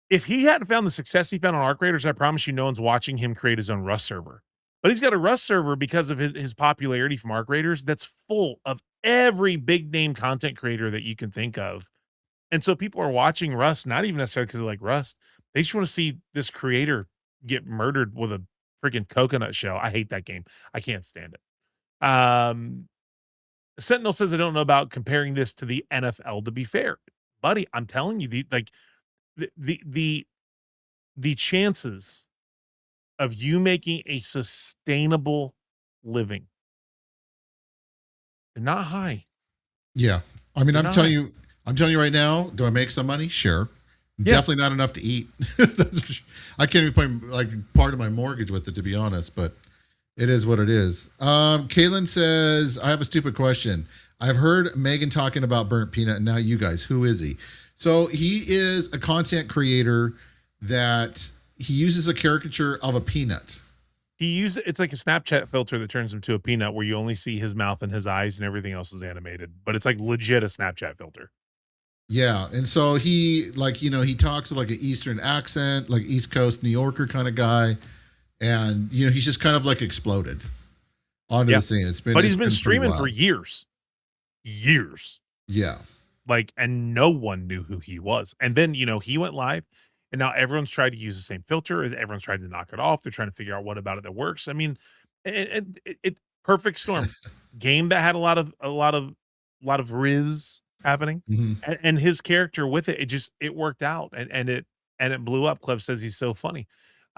if he hadn't found the success he found on Arc Raiders, I promise you, no one's watching him create his own Rust server. But he's got a Rust server because of his popularity from Arc Raiders that's full of every big name content creator that you can think of. And so people are watching Rust, not even necessarily because they like Rust. They just want to see this creator get murdered with a freaking coconut shell. I hate that game. I can't stand it. Sentinel says, I don't know about comparing this to the NFL, to be fair. Buddy, I'm telling you, the chances of you making a sustainable living, they're not high. Yeah. I mean, I'm telling you right now, do I make some money? Sure. Yeah. Definitely not enough to eat. I can't even pay like part of my mortgage with it, to be honest, but it is what it is. Caitlin says, I have a stupid question. I've heard Megan talking about Burnt Peanut, and now you guys, who is he? So he is a content creator that he uses a caricature of a peanut. It's like a Snapchat filter that turns him to a peanut where you only see his mouth and his eyes and everything else is animated, but it's like legit a Snapchat filter. Yeah, and so he he talks with like an Eastern accent, like East Coast New Yorker kind of guy, and he's just kind of like exploded onto the scene. He's been streaming for years. Yeah, like, and no one knew who he was. And then he went live, and now everyone's tried to use the same filter. Everyone's tried to knock it off. They're trying to figure out what about it that works. I mean, it perfect storm. Game that had a lot of riz happening, and his character with it worked out, and it blew up. Clev says he's so funny.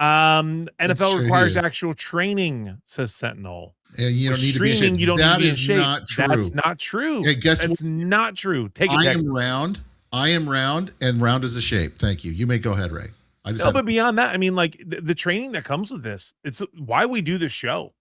NFL requires actual training, says Sentinel. And you With don't need to be in streaming, shape. you don't need to That be in is shape. not That's true. not true. Hey, guess what? That's not true. Take it, I Texas. am round. I am round, and round is a shape. Thank you. You may go ahead, Ray. I just No, but beyond that, I mean, like the training that comes with this, it's why we do this show.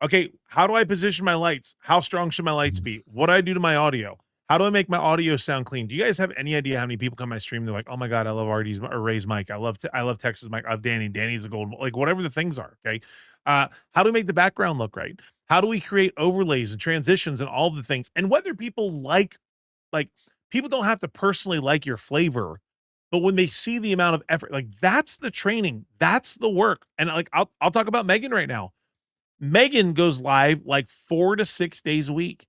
Okay, how do I position my lights? How strong should my lights be? What do I do to my audio? How do I make my audio sound clean? Do you guys have any idea how many people come my stream? They're like, "Oh my god, I love Artie's or Ray's mic. I love Texas mic. I love Danny. Danny's a gold." Like whatever the things are. Okay, how do we make the background look right? How do we create overlays and transitions and all of the things? And whether people like people don't have to personally like your flavor, but when they see the amount of effort, like that's the training, that's the work. And like I'll talk about Megan right now. Megan goes live like 4 to 6 days a week.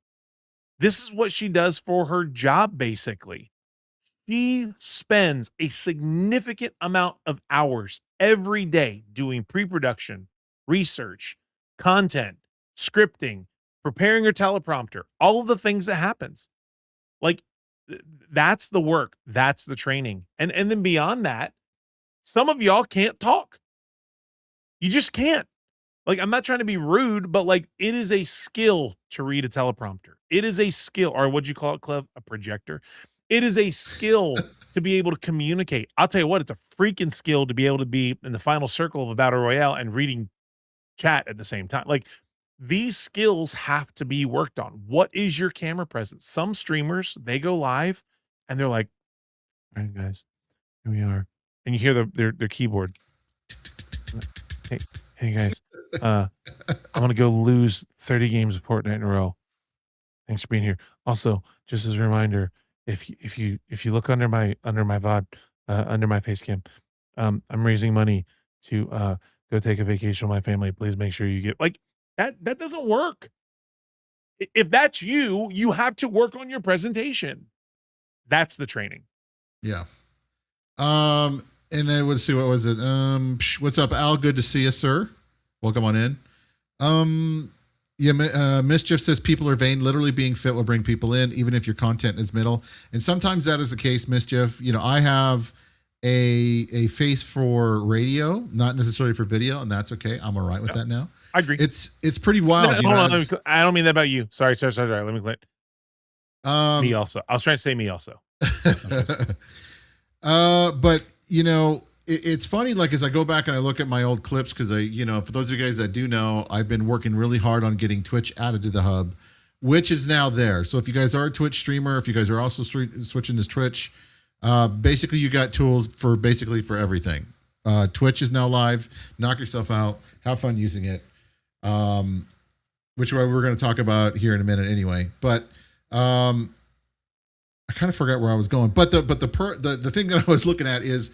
This is what she does for her job, basically. She spends a significant amount of hours every day doing pre-production, research, content, scripting, preparing her teleprompter, all of the things that happens. Like that's the work, that's the training. And then beyond that, some of y'all can't talk. You just can't. Like, I'm not trying to be rude, but like it is a skill to read a teleprompter. It is a skill, or what'd you call it, Clev? A projector. It is a skill to be able to communicate. I'll tell you what, it's a freaking skill to be able to be in the final circle of a battle royale and reading chat at the same time. Like these skills have to be worked on. What is your camera presence? Some streamers, they go live and they're like, all right, guys, here we are. And you hear their keyboard. Hey guys, I'm gonna go lose 30 games of Fortnite in a row. Thanks for being here. Also, just as a reminder, if you look under my VOD, under my face cam, I'm raising money to go take a vacation with my family. Please make sure you get like that. That doesn't work. If that's you, you have to work on your presentation. That's the training. Yeah. And then let's see, what was it? What's up, Al? Good to see you, sir. Welcome on in. Yeah, Mischief says people are vain. Literally being fit will bring people in, even if your content is middle. And sometimes that is the case, Mischief. You know, I have a face for radio, not necessarily for video, and that's okay. I'm all right with that now. I agree. It's pretty wild. Hold on, I don't mean that about you. Sorry. Let me quit. Me also. I was trying to say me also. But you know, it's funny, like as I go back and I look at my old clips, because for those of you guys that do know, I've been working really hard on getting Twitch added to the hub, which is now there. So if you guys are a Twitch streamer, if you guys are also switching to Twitch, basically you got tools for everything. Twitch is now live. Knock yourself out. Have fun using it. Which we're going to talk about here in a minute anyway. But I kind of forgot where I was going, but the thing that I was looking at is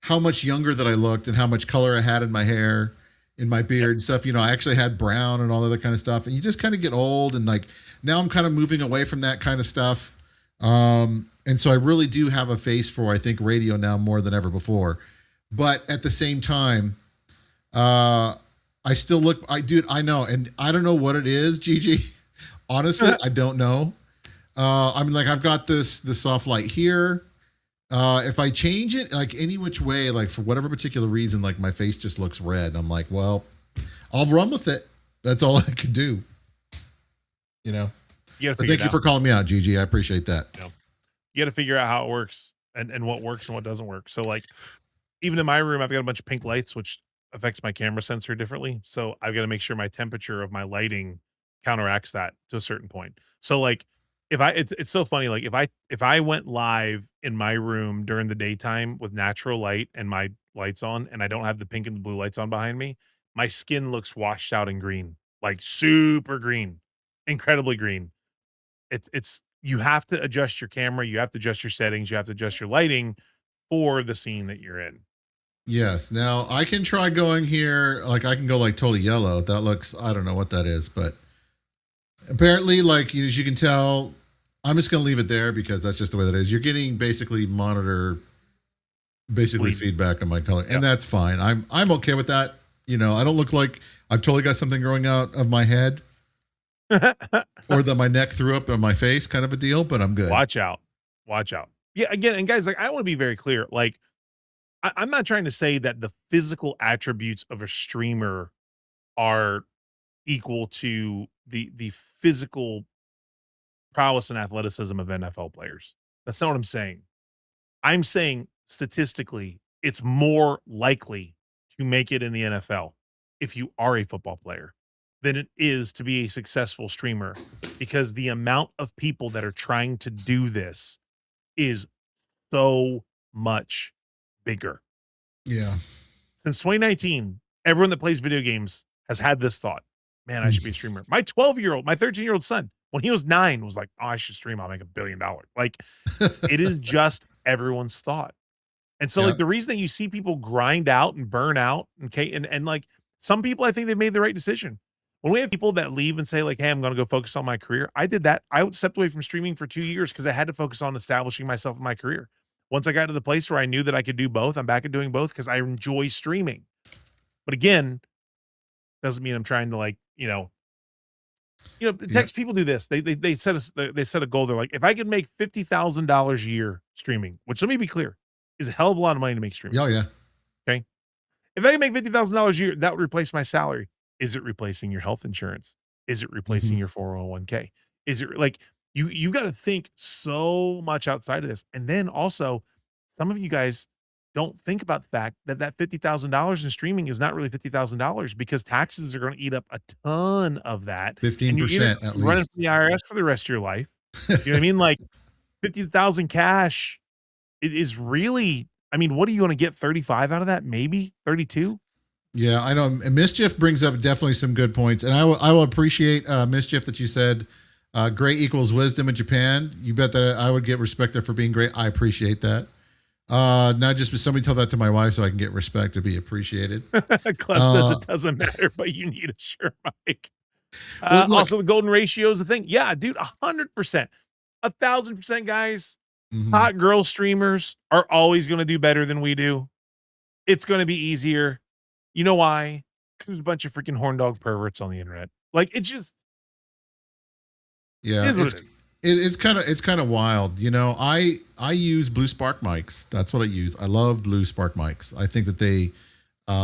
how much younger that I looked and how much color I had in my hair, in my beard and stuff. You know, I actually had brown and all that other kind of stuff, and you just kind of get old, and like now I'm kind of moving away from that kind of stuff. And so I really do have a face for, I think, radio now more than ever before. But at the same time, I still look, I know, and I don't know what it is, Gigi. Honestly, I don't know. I mean, like I've got this soft light here. If I change it like any which way, like for whatever particular reason, like my face just looks red. I'm like, well, I'll run with it. That's all I can do. You know. Thank you for calling me out, Gigi. I appreciate that. Yeah. You got to figure out how it works and what works and what doesn't work. So like, even in my room, I've got a bunch of pink lights, which affects my camera sensor differently. So I've got to make sure my temperature of my lighting counteracts that to a certain point. So like, it's so funny. Like if I went live in my room during the daytime with natural light and my lights on, and I don't have the pink and the blue lights on behind me, my skin looks washed out and green, like super green, incredibly green. It's you have to adjust your camera, you have to adjust your settings, you have to adjust your lighting for the scene that you're in. Yes. Now I can try going here. Like I can go like totally yellow. That looks, I don't know what that is, but apparently, like as you can tell, I'm just going to leave it there because that's just the way that is. You're getting basically monitor, feedback on my color, and that's fine. I'm okay with that. You know, I don't look like I've totally got something growing out of my head, or that my neck threw up on my face, kind of a deal. But I'm good. Watch out. Yeah, again, and guys, like I want to be very clear. Like I'm not trying to say that the physical attributes of a streamer are equal to the physical prowess and athleticism of NFL players. That's not what I'm saying. I'm saying statistically, it's more likely to make it in the NFL if you are a football player than it is to be a successful streamer, because the amount of people that are trying to do this is so much bigger. Yeah. Since 2019, everyone that plays video games has had this thought, man, I should be a streamer. My 13-year-old son, when he was 9, was like, oh, I should stream. I'll make $1 billion. Like, it is just everyone's thought. And so, like, the reason that you see people grind out and burn out, okay, and like, some people, I think they've made the right decision. When we have people that leave and say, like, hey, I'm going to go focus on my career, I did that. I stepped away from streaming for 2 years because I had to focus on establishing myself in my career. Once I got to the place where I knew that I could do both, I'm back at doing both because I enjoy streaming. But again, doesn't mean I'm trying to, like, text people do this. They set a goal. They're like, if I could make $50,000 a year streaming, which, let me be clear, is a hell of a lot of money to make streaming. Oh yeah. Okay. If I can make $50,000 a year, that would replace my salary. Is it replacing your health insurance? Is it replacing your 401k? Is it like you got to think so much outside of this? And then also, some of you guys don't think about the fact that $50,000 in streaming is not really $50,000 because taxes are going to eat up a ton of that. 15% at least. Running from the IRS for the rest of your life. You know what I mean? Like 50,000 cash is really, I mean, what are you going to get 35 out of that? Maybe 32? Yeah, I know. And Mischief brings up definitely some good points. And I will appreciate Mischief that you said great equals wisdom in Japan. You bet that I would get respect there for being great. I appreciate that. Not just somebody tell that to my wife so I can get respect to be appreciated. Clef says it doesn't matter, but you need a sure mic. Well, also, the golden ratio is the thing. Yeah, dude, 100%. 1,000%, guys. Hot girl streamers are always going to do better than we do. It's going to be easier. You know why? Because there's a bunch of freaking horn dog perverts on the internet. Like, it's just, yeah, it's kind of wild. You know, I use Blue Spark mics. That's what I use. I love Blue Spark mics. I think that they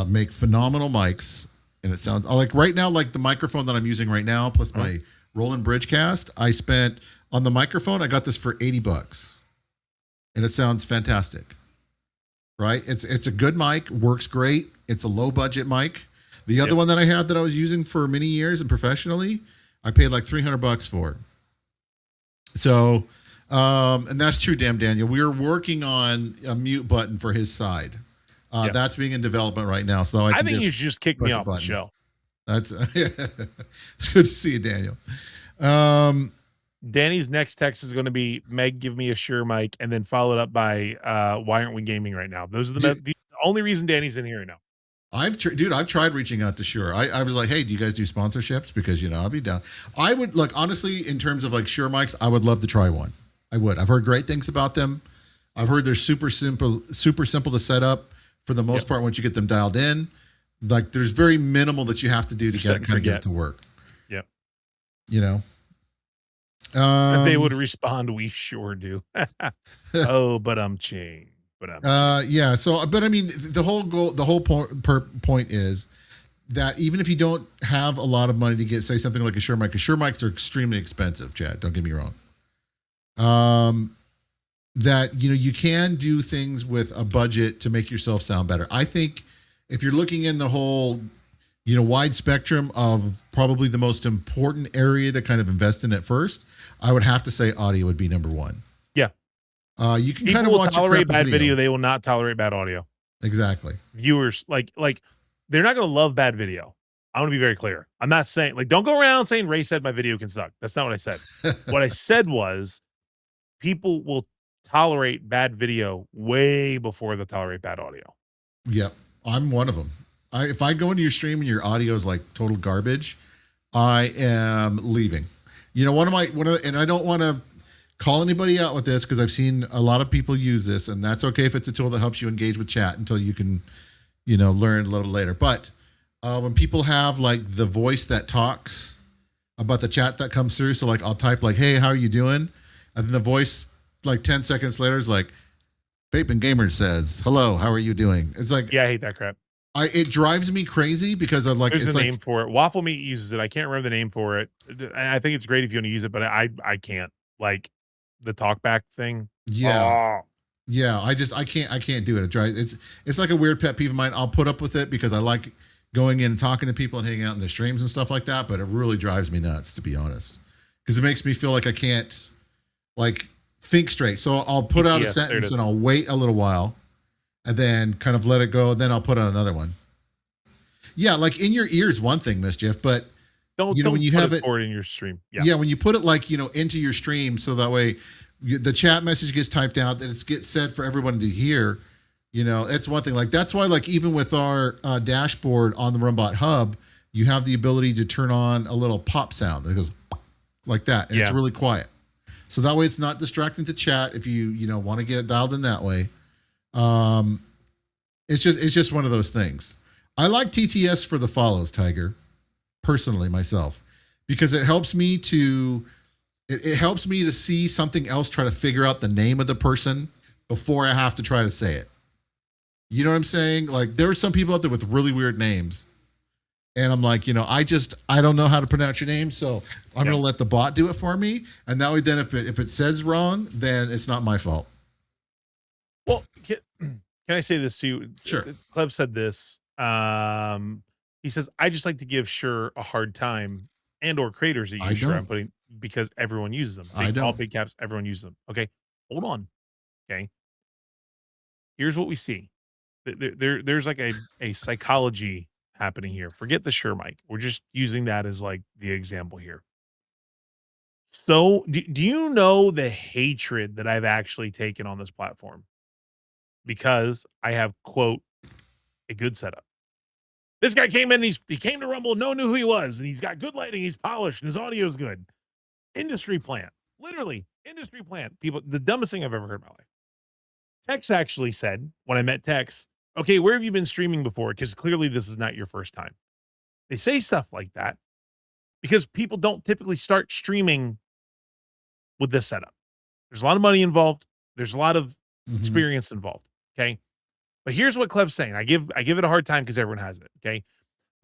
make phenomenal mics, and it sounds like right now, like the microphone that I'm using right now, plus my Roland Bridgecast. I spent on the microphone. I got this for $80, and it sounds fantastic. Right? It's a good mic, works great. It's a low budget mic. The other one that I had that I was using for many years and professionally, I paid like $300 for it. So, and that's true, damn Daniel. We're working on a mute button for his side. That's being in development right now. So I think you should just kick me off the show. That's it's good to see you, Daniel. Danny's next text is going to be, Meg, give me a sure mic, and then followed up by why aren't we gaming right now? Those are the only reason Danny's in here right now. I've tried reaching out to Shure. I was like, hey, do you guys do sponsorships? Because, I'll be down. I would look, honestly, in terms of like Shure mics, I would love to try one. I would. I've heard great things about them. I've heard they're super simple to set up for the most part once you get them dialed in. Like there's very minimal that you have to do to get it to work. Yep. If they would respond, we sure do. Oh, but I'm chained. Yeah. So, but I mean, the whole point is that even if you don't have a lot of money to get, say, something like a Shure mic, because Shure mics are extremely expensive, Chad. Don't get me wrong. That you can do things with a budget to make yourself sound better. I think if you're looking in the whole, wide spectrum of probably the most important area to kind of invest in at first, I would have to say audio would be number one. Yeah. You can kind of watch tolerate bad video. They will not tolerate bad audio. Exactly. Viewers like they're not going to love bad video. I want to be very clear. I'm not saying don't go around saying Ray said my video can suck. That's not what I said. What I said was people will tolerate bad video way before they tolerate bad audio. Yep. I'm one of them. If I go into your stream and your audio is like total garbage, I am leaving. And I don't want to call anybody out with this because I've seen a lot of people use this, and that's okay if it's a tool that helps you engage with chat until you can, learn a little later. But when people have like the voice that talks about the chat that comes through, so like I'll type like, "Hey, how are you doing?" and then the voice like 10 seconds later is like, "Vaping Gamer says, hello, how are you doing?" It's like, yeah, I hate that crap. It drives me crazy because I like There's it's a like name for it. Waffle Meat uses it. I can't remember the name for it. I think it's great if you want to use it, but I can't. Like the talkback thing. yeah. Oh, Yeah, I can't do it. It drives it's like a weird pet peeve of mine. I'll put up with it because I like going in and talking to people and hanging out in their streams and stuff like that, but it really drives me nuts to be honest. Because it makes me feel like I can't like think straight. So I'll put out a sentence and I'll wait a little while and then kind of let it go, then I'll put out another one. Yeah, like in your ears one thing, Mischief, but don't when you have it forward in your stream. Yeah, when you put it like, into your stream so that way the chat message gets typed out, that it gets said for everyone to hear. It's one thing. Like that's why, like even with our dashboard on the Rumbot Hub, you have the ability to turn on a little pop sound that goes like that, and it's really quiet. So that way, it's not distracting to chat if you want to get it dialed in that way. It's just one of those things. I like TTS for the follows, Tiger, personally myself, because it helps me to. It helps me to see something else, try to figure out the name of the person before I have to try to say it. You know what I'm saying? Like there are some people out there with really weird names. And I'm like, I don't know how to pronounce your name. So I'm going to let the bot do it for me. And that way then if it says wrong, then it's not my fault. Well, can I say this to you? Sure. Clev said this. He says, I just like to give Shure a hard time and or creators that use Shure. I'm putting because everyone uses them. All big caps, everyone uses them. Okay, hold on. Okay, here's what we see. There's like a psychology happening here. Forget the Shure mic. We're just using that as like the example here. So, do you know the hatred that I've actually taken on this platform? Because I have, quote, a good setup. This guy came in, he came to Rumble, no one knew who he was, and he's got good lighting, he's polished, and his audio is good. Industry plant. Literally, industry plant. People, the dumbest thing I've ever heard in my life. Tex actually said, when I met Tex, okay, where have you been streaming before? Because clearly this is not your first time. They say stuff like that because people don't typically start streaming with this setup. There's a lot of money involved. There's a lot of experience involved. Okay. But here's what Clev's saying. I give it a hard time because everyone has it. Okay.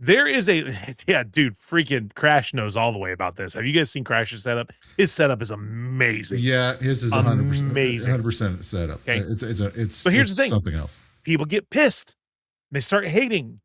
There is dude, freaking Crash knows all the way about this. Have you guys seen Crash's setup? His setup is amazing. Yeah, his is 100%, 100% setup. Okay. But here's the thing. Something else. People get pissed. They start hating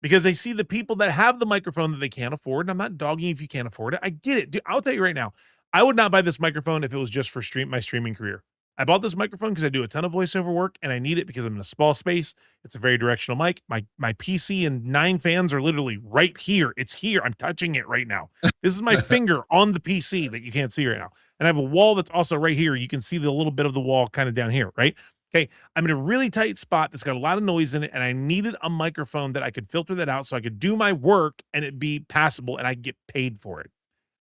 because they see the people that have the microphone that they can't afford. And I'm not dogging if you can't afford it. I get it. Dude, I'll tell you right now, I would not buy this microphone if it was just for my streaming career. I bought this microphone because I do a ton of voiceover work and I need it because I'm in a small space. It's a very directional mic. My PC and 9 fans are literally right here. It's here. I'm touching it right now. This is my finger on the PC that you can't see right now. And I have a wall that's also right here. You can see the little bit of the wall kind of down here, right? Okay. I'm in a really tight spot that's got a lot of noise in it. And I needed a microphone that I could filter that out so I could do my work and it be passable and I get paid for it.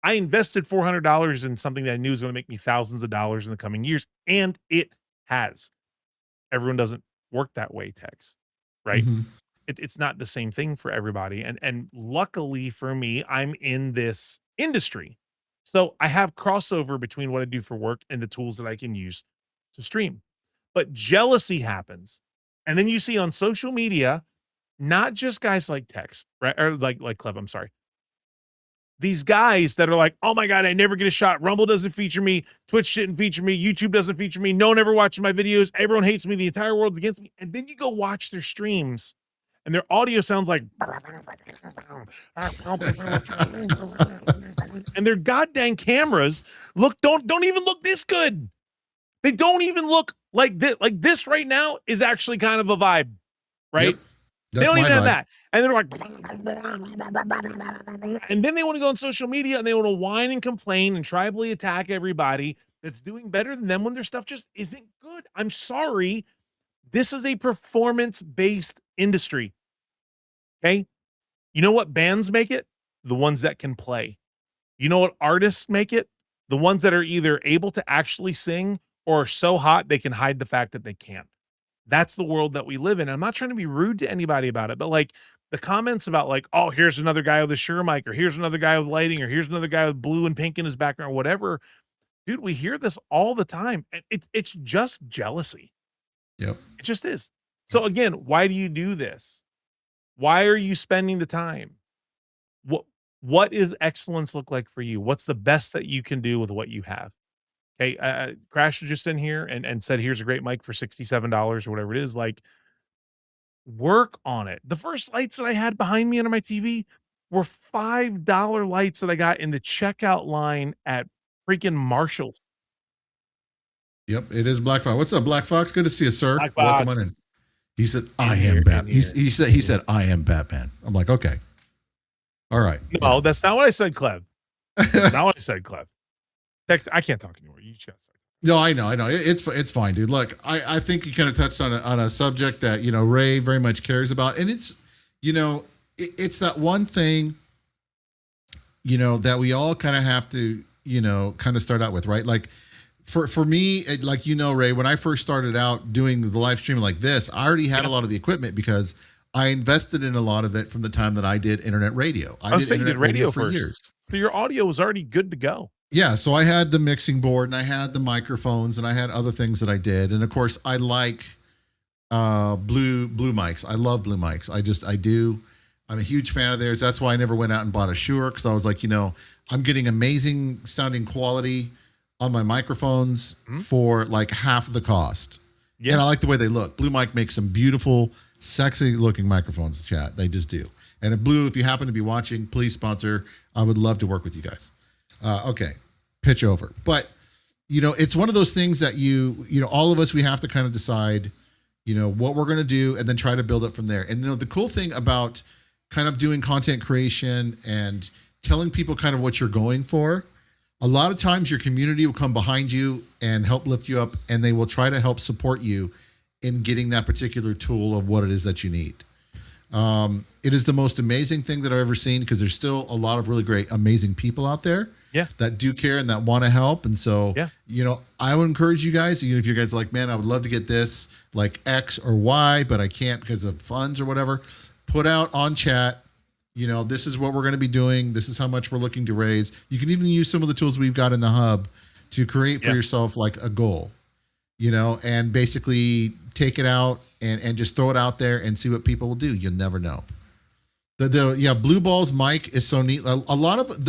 I invested $400 in something that I knew was going to make me thousands of dollars in the coming years, and it has. Everyone doesn't work that way, Tex, right? It's not the same thing for everybody. And luckily for me, I'm in this industry. So I have crossover between what I do for work and the tools that I can use to stream. But jealousy happens. And then you see on social media, not just guys like Tex, right? Or like Cleb, I'm sorry. These guys that are like, oh my God, I never get a shot. Rumble doesn't feature me. Twitch didn't feature me. YouTube doesn't feature me. No one ever watches my videos. Everyone hates me. The entire world's against me. And then you go watch their streams and their audio sounds like, and their goddamn cameras don't even look this good. They don't even look like this. Like this right now is actually kind of a vibe, right? Yep. They don't even have that. And they're like, and then they want to go on social media and they want to whine and complain and tribally attack everybody that's doing better than them when their stuff just isn't good. I'm sorry. This is a performance-based industry. Okay. You know what bands make it? The ones that can play. You know what artists make it? The ones that are either able to actually sing or are so hot they can hide the fact that they can't. That's the world that we live in. And I'm not trying to be rude to anybody about it, but like the comments about like, oh, here's another guy with a Shure mic, or here's another guy with lighting, or here's another guy with blue and pink in his background, or whatever. Dude, we hear this all the time. And it's just jealousy. Yep. It just is. So again, why do you do this? Why are you spending the time? What what is excellence look like for you? What's the best that you can do with what you have? Okay, Crash was just in here and said, "Here's a great mic for $67 or whatever it is." Like, work on it. The first lights that I had behind me under my TV were $5 lights that I got in the checkout line at freaking Marshall's. Yep, it is Black Fox. What's up, Black Fox? Good to see you, sir. Black Welcome Box. on in. He said, In "I here, am in Batman." here, He said, "I am Batman." I'm like, okay, all right. No, that's not what I said, Clev. That's not what I said, Clev. I can't talk anymore. You just No, I know. It's fine, dude. Look, I think you kind of touched on a subject that Ray very much cares about, and it's it's that one thing that we all kind of have to kind of start out with, right? Like for me, like Ray, when I first started out doing the live streaming like this, I already had a lot of the equipment because I invested in a lot of it from the time that I did internet radio. I did internet radio for first. years. So your audio was already good to go. Yeah, so I had the mixing board and I had the microphones and I had other things that I did. And of course, I like blue mics. I love blue mics. I do. I'm a huge fan of theirs. That's why I never went out and bought a Shure, because I was like, I'm getting amazing sounding quality on my microphones for like half of the cost. Yeah. And I like the way they look. Blue Mic makes some beautiful, sexy looking microphones, chat. They just do. And if you happen to be watching, please sponsor. I would love to work with you guys. Okay, pitch over. But it's one of those things that all of us, we have to kind of decide what we're going to do and then try to build up from there. And the cool thing about kind of doing content creation and telling people kind of what you're going for, a lot of times your community will come behind you and help lift you up, and they will try to help support you in getting that particular tool of what it is that you need. It is the most amazing thing that I've ever seen, because there's still a lot of really great, amazing people out there that do care and that want to help. And so, I would encourage you guys, even if you guys are like, man, I would love to get this like X or Y, but I can't because of funds or whatever, put out on chat, this is what we're going to be doing. This is how much we're looking to raise. You can even use some of the tools we've got in the hub to create for yourself like a goal, and basically take it out and just throw it out there and see what people will do. You'll never know. Blue Ball's mic is so neat. A lot of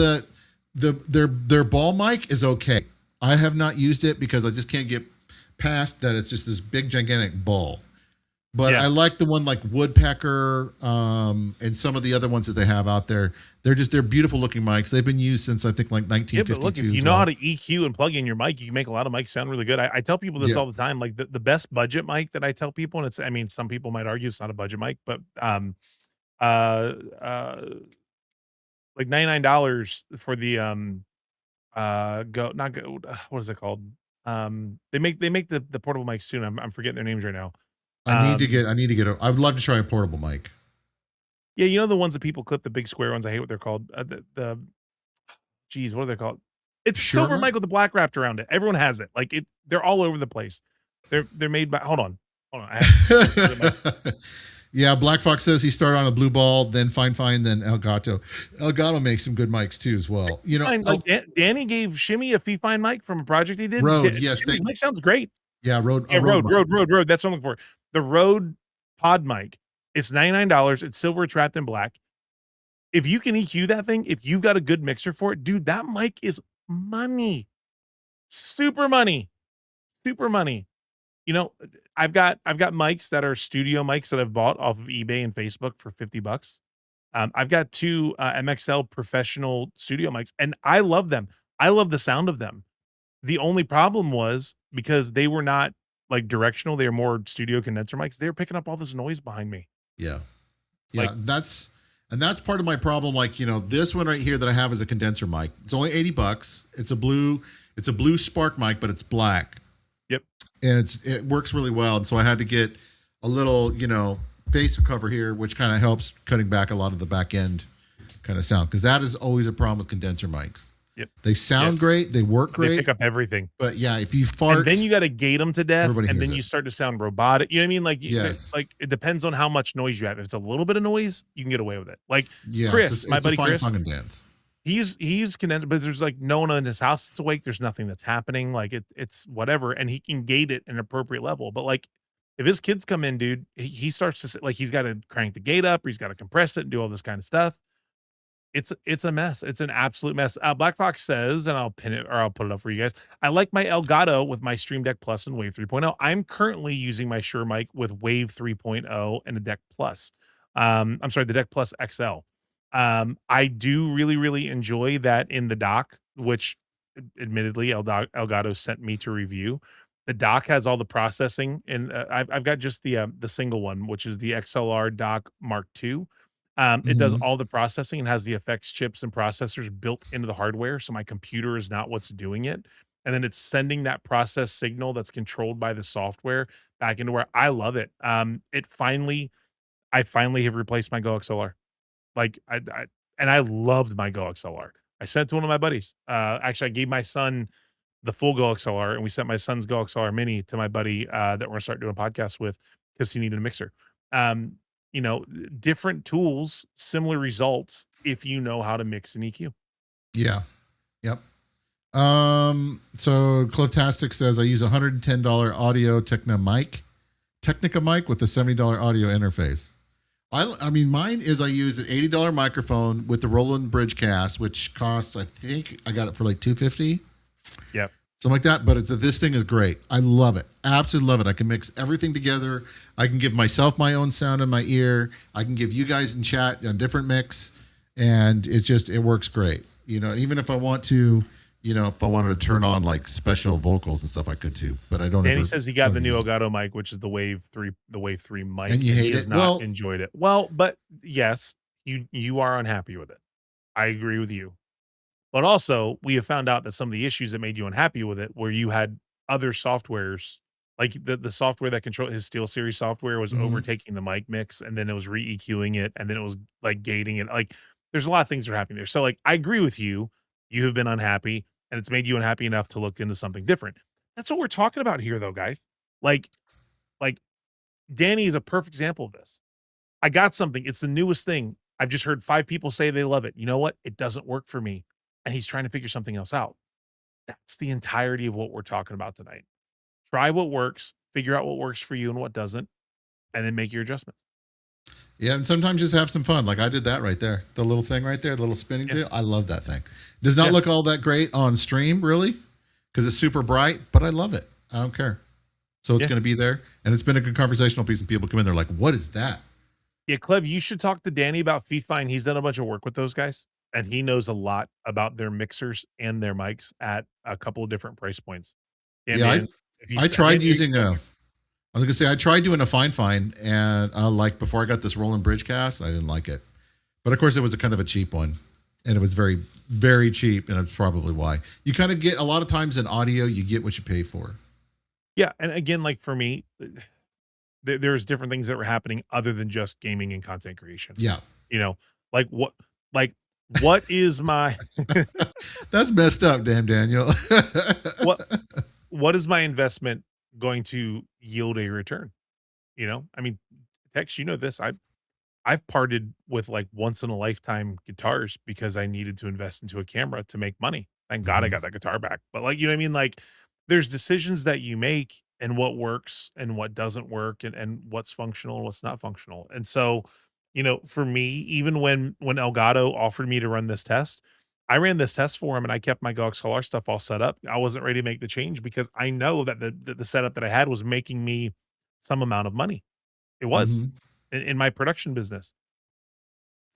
their ball mic is okay. I have not used it because I just can't get past that. It's just this big gigantic ball. But I like the one like Woodpecker and some of the other ones that they have out there. They're beautiful looking mics. They've been used since I think like 1952. But look, if you know how to EQ and plug in your mic, you can make a lot of mics sound really good. I tell people this all the time. Like the best budget mic that I tell people, and some people might argue it's not a budget mic, but like $99 for the what is it called? They make the portable mics soon. I'm forgetting their names right now. I need to get I would love to try a portable mic. Yeah, the ones that people clip, the big square ones. I hate what they're called. Geez, what are they called? It's a silver mic with the black wrapped around it. Everyone has it. Like they're all over the place. They're made by. Hold on. Yeah, Black Fox says he started on a Blue Ball, then Fine, then Elgato. Elgato makes some good mics too, as well. Like Danny gave Shimmy a Fine mic from a project he did. Rode, yes, Shimmy's mic sounds great. Yeah, Rode. Yeah, Rode. That's what I'm looking for. The Rode Pod mic. It's $99. It's silver, it's wrapped in black. If you can EQ that thing, if you've got a good mixer for it, dude, that mic is money. Super money. Super money. I've got mics that are studio mics that I've bought off of eBay and Facebook for $50. I've got two MXL professional studio mics, and I love them. I love the sound of them. The only problem was because they were not like directional; they were more studio condenser mics. They were picking up all this noise behind me. Yeah, that's part of my problem. Like this one right here that I have is a condenser mic. It's only $80. It's a blue Spark mic, but it's black. Yep. And it works really well. And so I had to get a little, face cover here, which kind of helps cutting back a lot of the back end kind of sound. Because that is always a problem with condenser mics. Yep. They sound great. They work great. They pick up everything. But yeah, if you fart. And then you got to gate them to death. And then you start to sound robotic. You know what I mean? Like, like it depends on how much noise you have. If it's a little bit of noise, you can get away with it. Like Chris, my buddy Chris. Song and dance. He used condenser, but there's like no one in his house that's awake. There's nothing that's happening. Like it's whatever. And he can gate it at an appropriate level. But like if his kids come in, dude, he starts to like he's got to crank the gate up, or he's got to compress it and do all this kind of stuff. It's a mess. It's an absolute mess. Black Fox says, and I'll pin it or I'll put it up for you guys. I like my Elgato with my Stream Deck Plus and Wave 3.0. I'm currently using my Shure mic with Wave 3.0 and a Deck Plus. I'm sorry, the Deck Plus XL. I do really, really enjoy that in the dock, which admittedly Elgato sent me to review. The dock has all the processing, and I've got just the single one, which is the XLR dock Mark II. It does Mhm. all the processing and has the effects chips and processors built into the hardware, so my computer is not what's doing it, and then it's sending that process signal that's controlled by the software back into where I love it. I finally have replaced my Go XLR. Like, and I loved my Go XLR. I sent it to one of my buddies. Actually, I gave my son the full Go XLR, and we sent my son's Go XLR Mini to my buddy, that we're gonna start doing a podcast with because he needed a mixer. Um, different tools, similar results if you know how to mix an EQ. Yeah. Yep. So Cliftastic says I use $110 Audio Technica mic with a $70 audio interface. I mean, mine is I use an $80 microphone with the Roland Bridgecast, which costs, I think I got it for like $250. Yep. Something like that. But this thing is great. I love it. Absolutely love it. I can mix everything together. I can give myself my own sound in my ear. I can give you guys in chat a different mix. And it works great. Even if I want to, if I wanted to turn on like special vocals and stuff, I could too. But I don't. Danny says he got the new Elgato mic, which is the Wave 3 mic. And you hate he it? has not enjoyed it. Well, but yes, you are unhappy with it. I agree with you. But also, we have found out that some of the issues that made you unhappy with it, where you had other softwares, like the software that control his SteelSeries software was Mhm. overtaking the mic mix, and then it was re-EQing it, and then it was like gating it. Like, there's a lot of things that are happening there. So, like, I agree with you. You have been unhappy, and it's made you unhappy enough to look into something different. That's what we're talking about here, though, guys. Like, like Danny is a perfect example of this. I got something. It's the newest thing. I've just heard 5 people say they love it. You know what? It doesn't work for me. And he's trying to figure something else out. That's the entirety of what we're talking about tonight. Try what works, figure out what works for you and what doesn't, and then make your adjustments. Yeah, and sometimes just have some fun. Like I did that right there. The little thing right there, the little spinning deal. I love that thing. Does not look all that great on stream, really, because it's super bright, but I love it. I don't care. So it's going to be there. And it's been a good conversational piece, and people come in, they're like, what is that? Yeah, Clev, you should talk to Danny about FIFA. He's done a bunch of work with those guys, and he knows a lot about their mixers and their mics at a couple of different price points. And yeah, man, I tried using a. I was gonna say I tried doing a fine, and like before I got this Roland Bridgecast, I didn't like it. But of course, it was a kind of a cheap one, and it was very, very cheap, and that's probably why you kind of get a lot of times in audio, you get what you pay for. Yeah, and again, like for me, there's different things that were happening other than just gaming and content creation. Yeah, like what is my that's messed up, damn Daniel. what is my investment going to yield a return? I mean, Tex, this. I've parted with like once in a lifetime guitars because I needed to invest into a camera to make money. Thank God I got that guitar back. But like, you know what I mean? Like there's decisions that you make and what works and what doesn't work and what's functional and what's not functional. And so, for me, even when Elgato offered me to run this test, I ran this test for him and I kept my Go XLR stuff all set up. I wasn't ready to make the change because I know that the setup that I had was making me some amount of money. It was Mhm. in my production business.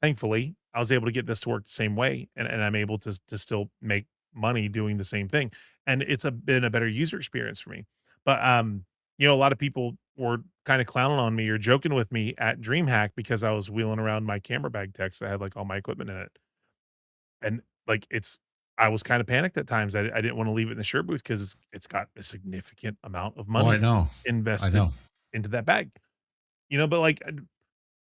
Thankfully, I was able to get this to work the same way, and I'm able to still make money doing the same thing, and it's been a better user experience for me. But, a lot of people were kinda clowning on me or joking with me at DreamHack because I was wheeling around my camera bag Tex that had, like, all my equipment in it. And, like, I was kinda panicked at times. I didn't wanna leave it in the shirt booth because it's got a significant amount of Oh, I money know. I invested know. into that bag. But, like,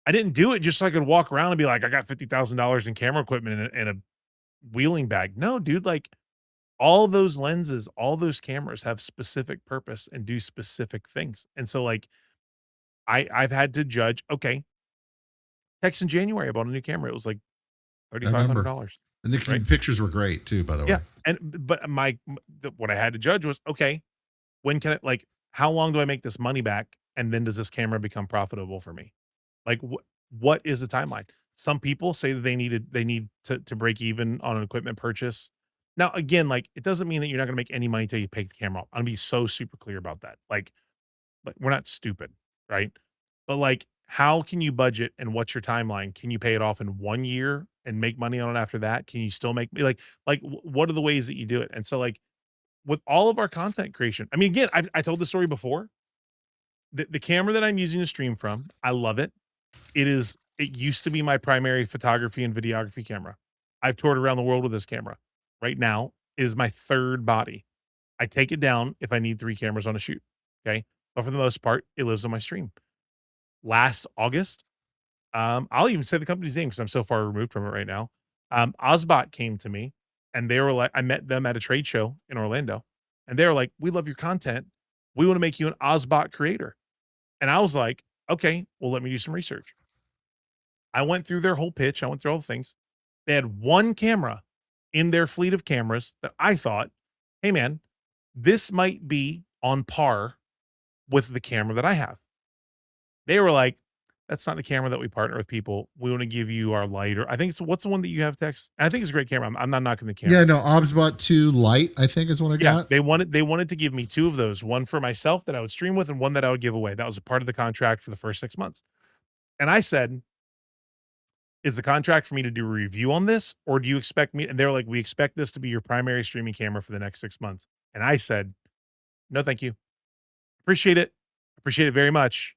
I didn't do it just so I could walk around and be like, "I got $50,000 in camera equipment in a wheeling bag." No, dude, like, all those lenses, all those cameras have specific purpose and do specific things. And so, like, I've had to judge, okay, text in January, I bought a new camera. It was like I remember. $3,500, And the right? pictures were great too, by the Yeah. way. But what I had to judge was, okay, when can I, like, how long do I make this money back and then does this camera become profitable for me? Like, what is the timeline? Some people say that they need to break even on an equipment purchase. Now, again, like, it doesn't mean that you're not gonna make any money until you pay the camera off. I'm gonna be so super clear about that. Like, we're not stupid, right? But, like, how can you budget and what's your timeline? Can you pay it off in 1 year and make money on it after that? Can you still make what are the ways that you do it? And so, like, with all of our content creation, I mean, again, I told the story before. The camera that I'm using to stream from, I love it. It used to be my primary photography and videography camera. I've toured around the world with this camera. Right now, it is my third body. I take it down if I need 3 cameras on a shoot, okay? But for the most part, it lives on my stream. Last August, I'll even say the company's name because I'm so far removed from it right now. Ozbot came to me, and they were like, I met them at a trade show in Orlando, and they were like, "We love your content. We want to make you an Ozbot creator." And I was like, "Okay, well, let me do some research." I went through their whole pitch. I went through all the things. They had 1 camera in their fleet of cameras that I thought, "Hey, man, this might be on par with the camera that I have." They were like, "That's not the camera that we partner with people. We want to give you our lighter." I think it's what's the one that you have, Tex? And I think it's a great camera. I'm not knocking the camera. Yeah, no, Obsbot 2 Lite, I think is what I Yeah, got. they wanted to give me 2 of those, one for myself that I would stream with and one that I would give away. That was a part of the contract for the first 6 months. And I said, "Is the contract for me to do a review on this, or do you expect me?" And they're like, "We expect this to be your primary streaming camera for the next 6 months." And I said, "No, thank you. Appreciate it. Appreciate it very much.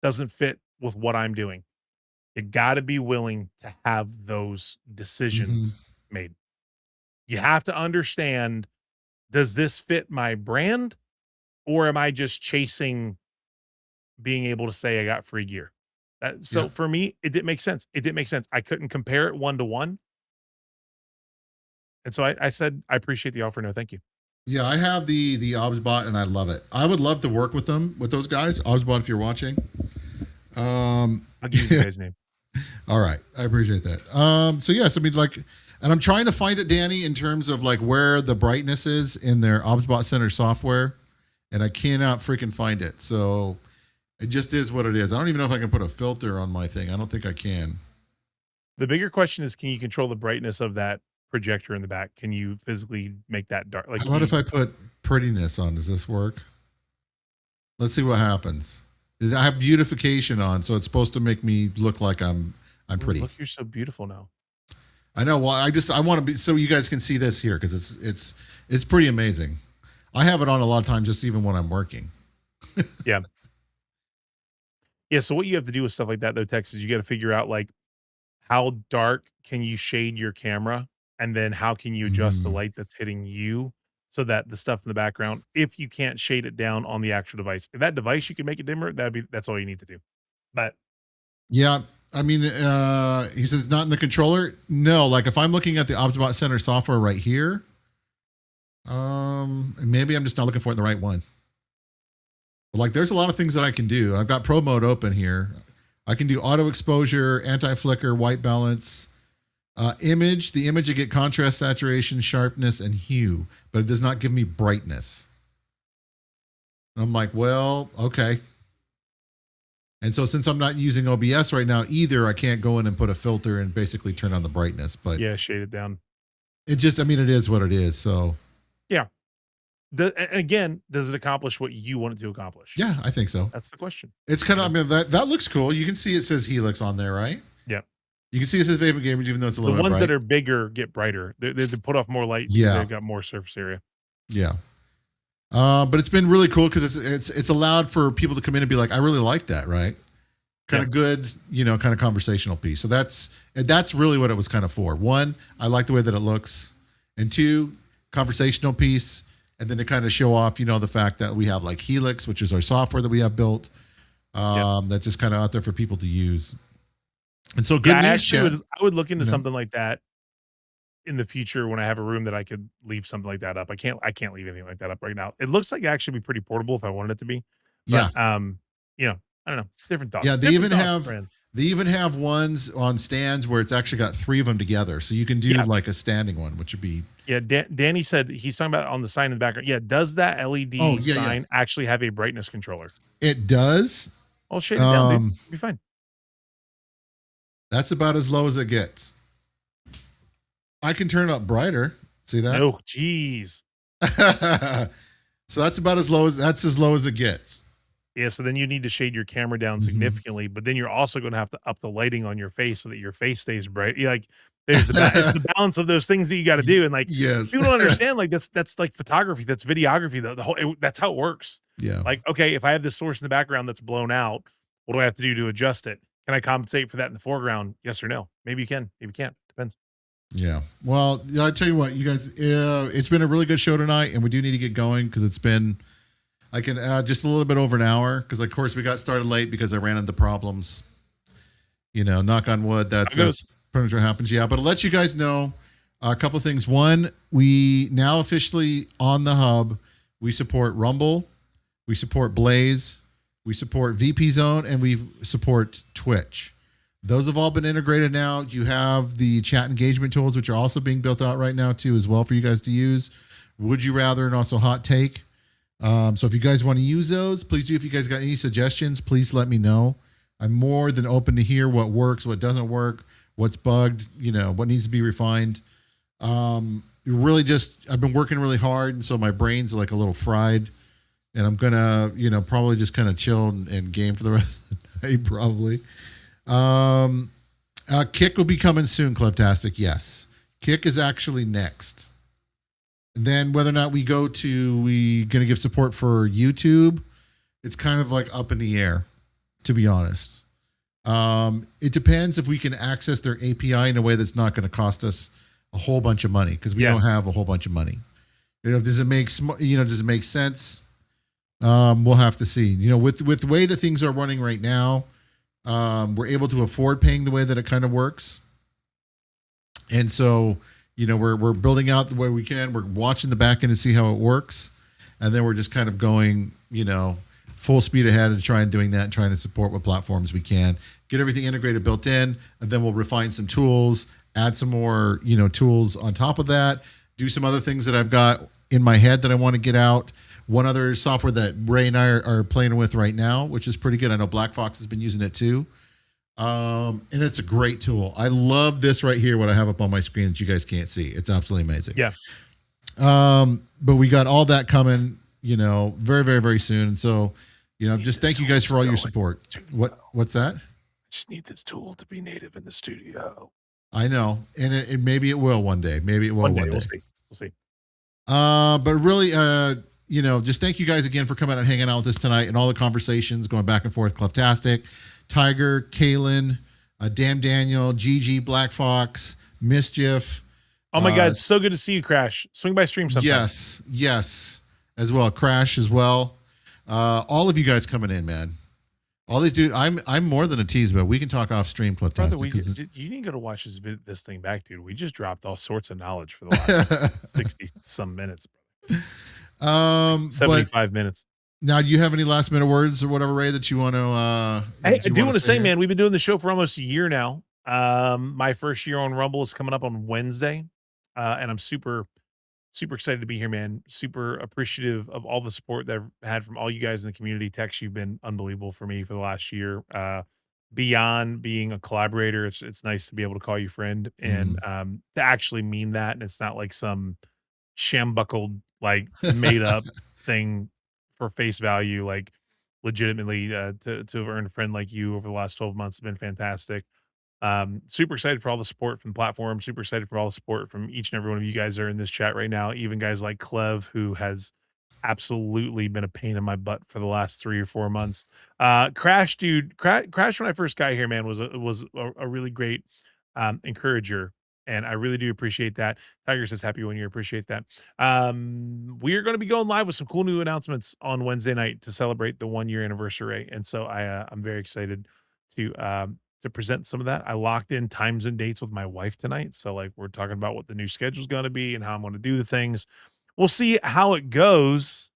Doesn't fit with what I'm doing." You gotta be willing to have those Mhm. decisions made. You have to understand, does this fit my brand, or am I just chasing being able to say I got free gear? Yeah. So for me, it didn't make sense. It didn't make sense. I couldn't compare it one to one. And so I said, "I appreciate the offer. No, thank you." Yeah, I have the Obsbot and I love it. I would love to work with them, with those guys. Obsbot, if you're watching. I'll give you the guy's name. All right, I appreciate that. So yes, I mean, like, and I'm trying to find it, Danny, in terms of like where the brightness is in their Obsbot Center software, and I cannot freaking find it. So it just is what it is. I don't even know if I can put a filter on my thing. I don't think I can. The bigger question is, can you control the brightness of that projector in the back? Can you physically make that dark? Like, How about if I put prettiness on? Does this work? Let's see what happens. I have beautification on, so it's supposed to make me look like I'm pretty. Look, you're so beautiful now. I know. Well, I want to be so you guys can see this here because it's pretty amazing. I have it on a lot of times, just even when I'm working. Yeah. Yeah. So what you have to do with stuff like that, though, Tex, is you got to figure out like how dark can you shade your camera, and then how can you adjust the Mhm. light that's hitting you so that the stuff in the background, if you can't shade it down on the actual device, if that device you can make it dimmer, that's all you need to do. But Yeah, I mean, he says not in the controller. No, like if I'm looking at the Obsbot Center software right here, maybe I'm just not looking for it in the right one. But like, there's a lot of things that I can do. I've got Pro Mode open here. I can do auto exposure, anti flicker, white balance, image. The image I get contrast, saturation, sharpness, and hue, but it does not give me brightness. And I'm like, well, okay. And so since I'm not using OBS right now either, I can't go in and put a filter and basically turn on the brightness. But yeah, shade it down. it just, I mean, it is what it is. So Yeah. Again, does it accomplish what you want it to accomplish? yeah, I think so. That's the question. It's kind of, I mean, that looks cool. You can see it says Helix on there, right? Yeah. You can see it says Vapor Gamers, even though it's a The little bit ones bright. that are bigger get brighter. They put off more light because Yeah. they've got more surface area. Yeah. But it's been really cool because it's allowed for people to come in and be like, I really like that, right? Kind of good, kind of conversational piece. So that's really what it was kind of for. One, I like the way that it looks, and two, conversational piece, and then to kind of show off, the fact that we have like Helix, which is our software that we have built, that's just kind of out there for people to use. And so, good Yeah, news, I would look into something like that in the future when I have a room that I could leave something like that up. I can't leave anything like that up right now. It looks like it actually be pretty portable if I wanted it to be. But Yeah. I don't know. Different thoughts. Yeah, Different thoughts, friends. They even have ones on stands where it's actually got 3 of them together, so you can do Yeah. like a standing one, which would be. Yeah, Danny said he's talking about on the sign in the background. Yeah, does that Oh LED yeah, yeah, sign actually have a brightness controller? it does. I'll shade it down, dude. Um, Be fine. that's about as low as it gets. I can turn it up brighter. See that? No, jeez. So that's about as low as it gets. Yeah, so then you need to shade your camera down significantly, but then you're also going to have to up the lighting on your face so that your face stays bright. Yeah, like there's it's the balance of those things that you got to do, and like Yes. people don't understand. Like that's like photography, that's videography. The whole that's how it works. Yeah. Like okay, if I have this source in the background that's blown out, what do I have to do to adjust it? Can I compensate for that in the foreground? Yes or no? Maybe you can. Maybe you can't. Depends. Yeah. Well, I tell you what, you guys, it's been a really good show tonight, and we do need to get going because it's been. I can add just a little bit over an hour because, of course, we got started late because I ran into problems. Knock on wood. That's pretty much what happens. Yeah, but I'll let you guys know a couple of things. One, we now officially on the hub, we support Rumble, we support Blaze, we support VP Zone, and we support Twitch. Those have all been integrated now. You have the chat engagement tools, which are also being built out right now too, as well for you guys to use. Would you rather and also hot take. So if you guys want to use those, please do. If you guys got any suggestions, please let me know. I'm more than open to hear what works, what doesn't work, what's bugged, what needs to be refined. Really I've been working really hard. And so my brain's like a little fried, and I'm going to, probably just kind of chill and game for the rest of the night, probably. Kick will be coming soon. Clubtastic. Yes. Kick is actually next. Then whether or not we going to give support for YouTube, it's kind of like up in the air, to be honest. It depends if we can access their API in a way that's not going to cost us a whole bunch of money because we don't have a whole bunch of money. Does it make sense? We'll have to see. With the way that things are running right now, we're able to afford paying the way that it kind of works, and so. We're building out the way we can. We're watching the back end to see how it works. And then we're just kind of going, full speed ahead and trying to support what platforms we can. Get everything integrated, built in, and then we'll refine some tools, add some more, tools on top of that, do some other things that I've got in my head that I want to get out. One other software that Ray and I are playing with right now, which is pretty good. I know Black Fox has been using it too. And it's a great tool. I love this right here, what I have up on my screen that you guys can't see. It's absolutely amazing. Yeah. But we got all that coming, very, very, very soon. So, just thank you guys for all your support. What's that? I just need this tool to be native in the studio. I know. And maybe it will one day. Maybe it will one day. We'll see. But really, just thank you guys again for coming out and hanging out with us tonight and all the conversations going back and forth. Clubtastic. Tiger, Kalen, Damn Daniel, Gigi, Black Fox, Mischief. Oh my God, so good to see you, Crash. Swing by stream sometime. Yes, as well. Crash as well. All of you guys coming in, man. All these dudes. I'm more than a tease, but we can talk off stream. Brother, you need to go to watch this thing back, dude. We just dropped all sorts of knowledge for the last 60 some minutes. 75 minutes. Now, do you have any last minute words or whatever, Ray, that you want to? Hey, I do want to say, man, we've been doing the show for almost a year now. My first year on Rumble is coming up on Wednesday, and I'm super, super excited to be here, man. Super appreciative of all the support that I've had from all you guys in the community. Tex, you've been unbelievable for me for the last year. Beyond being a collaborator, it's nice to be able to call you friend and to actually mean that, and it's not like some shambuckled, like made up thing for face value. Like legitimately to have earned a friend like you over the last 12 months has been fantastic. Super excited for all the support from the platform, super excited for all the support from each and every one of you guys that are in this chat right now, even guys like Clev, who has absolutely been a pain in my butt for the last 3 or 4 months. Crash, dude, Crash when I first got here, man, was a really great encourager, and I really do appreciate that. Tiger says happy 1 year, appreciate that. We are going to be going live with some cool new announcements on Wednesday night to celebrate the 1 year anniversary, and so I'm very excited to present some of that. I locked in times and dates with my wife tonight, so like we're talking about what the new schedule is going to be and how I'm going to do the things. We'll see how it goes.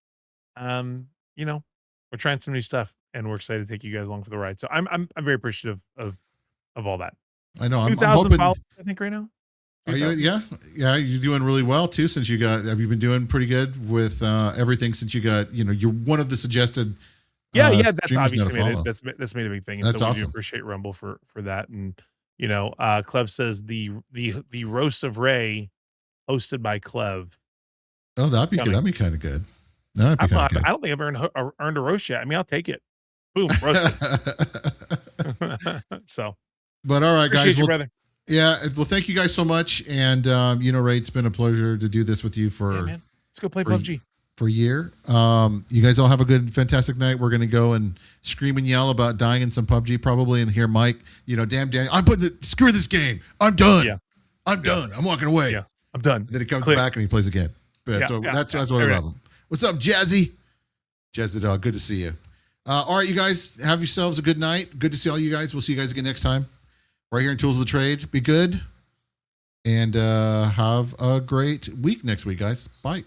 We're trying some new stuff, and we're excited to take you guys along for the ride. So I'm very appreciative of of all that. I know. I'm 2,000 hoping. followers, I think, right now. Are you? Yeah, you're doing really well too. Since you got, have you been doing pretty good with everything since you got? You're one of the suggested. That's obviously that's made a big thing. And that's so we awesome. do appreciate Rumble for that. And Clev says the roast of Ray, hosted by Clev. Oh, that'd be good. That'd be kind of good. That'd be kind of good. I don't think I've earned a roast yet. I mean, I'll take it. Boom, roasted. So, but all right, guys. You, brother. Yeah, well, thank you guys so much, and Ray, it's been a pleasure to do this with you for. Yeah, man. Let's go play PUBG for a year. You guys all have a good, fantastic night. We're gonna go and scream and yell about dying in some PUBG probably, and hear Mike. Damn, I'm putting screw this game. I'm done. Yeah. I'm done. I'm walking away. Yeah, I'm done. And then he comes back and he plays again. That's what I love him. What's up, Jazzy? Jazz the dog. Good to see you. All right, you guys, have yourselves a good night. Good to see all you guys. We'll see you guys again next time. Right here in Tools of the Trade. Be good. And have a great week next week, guys. Bye.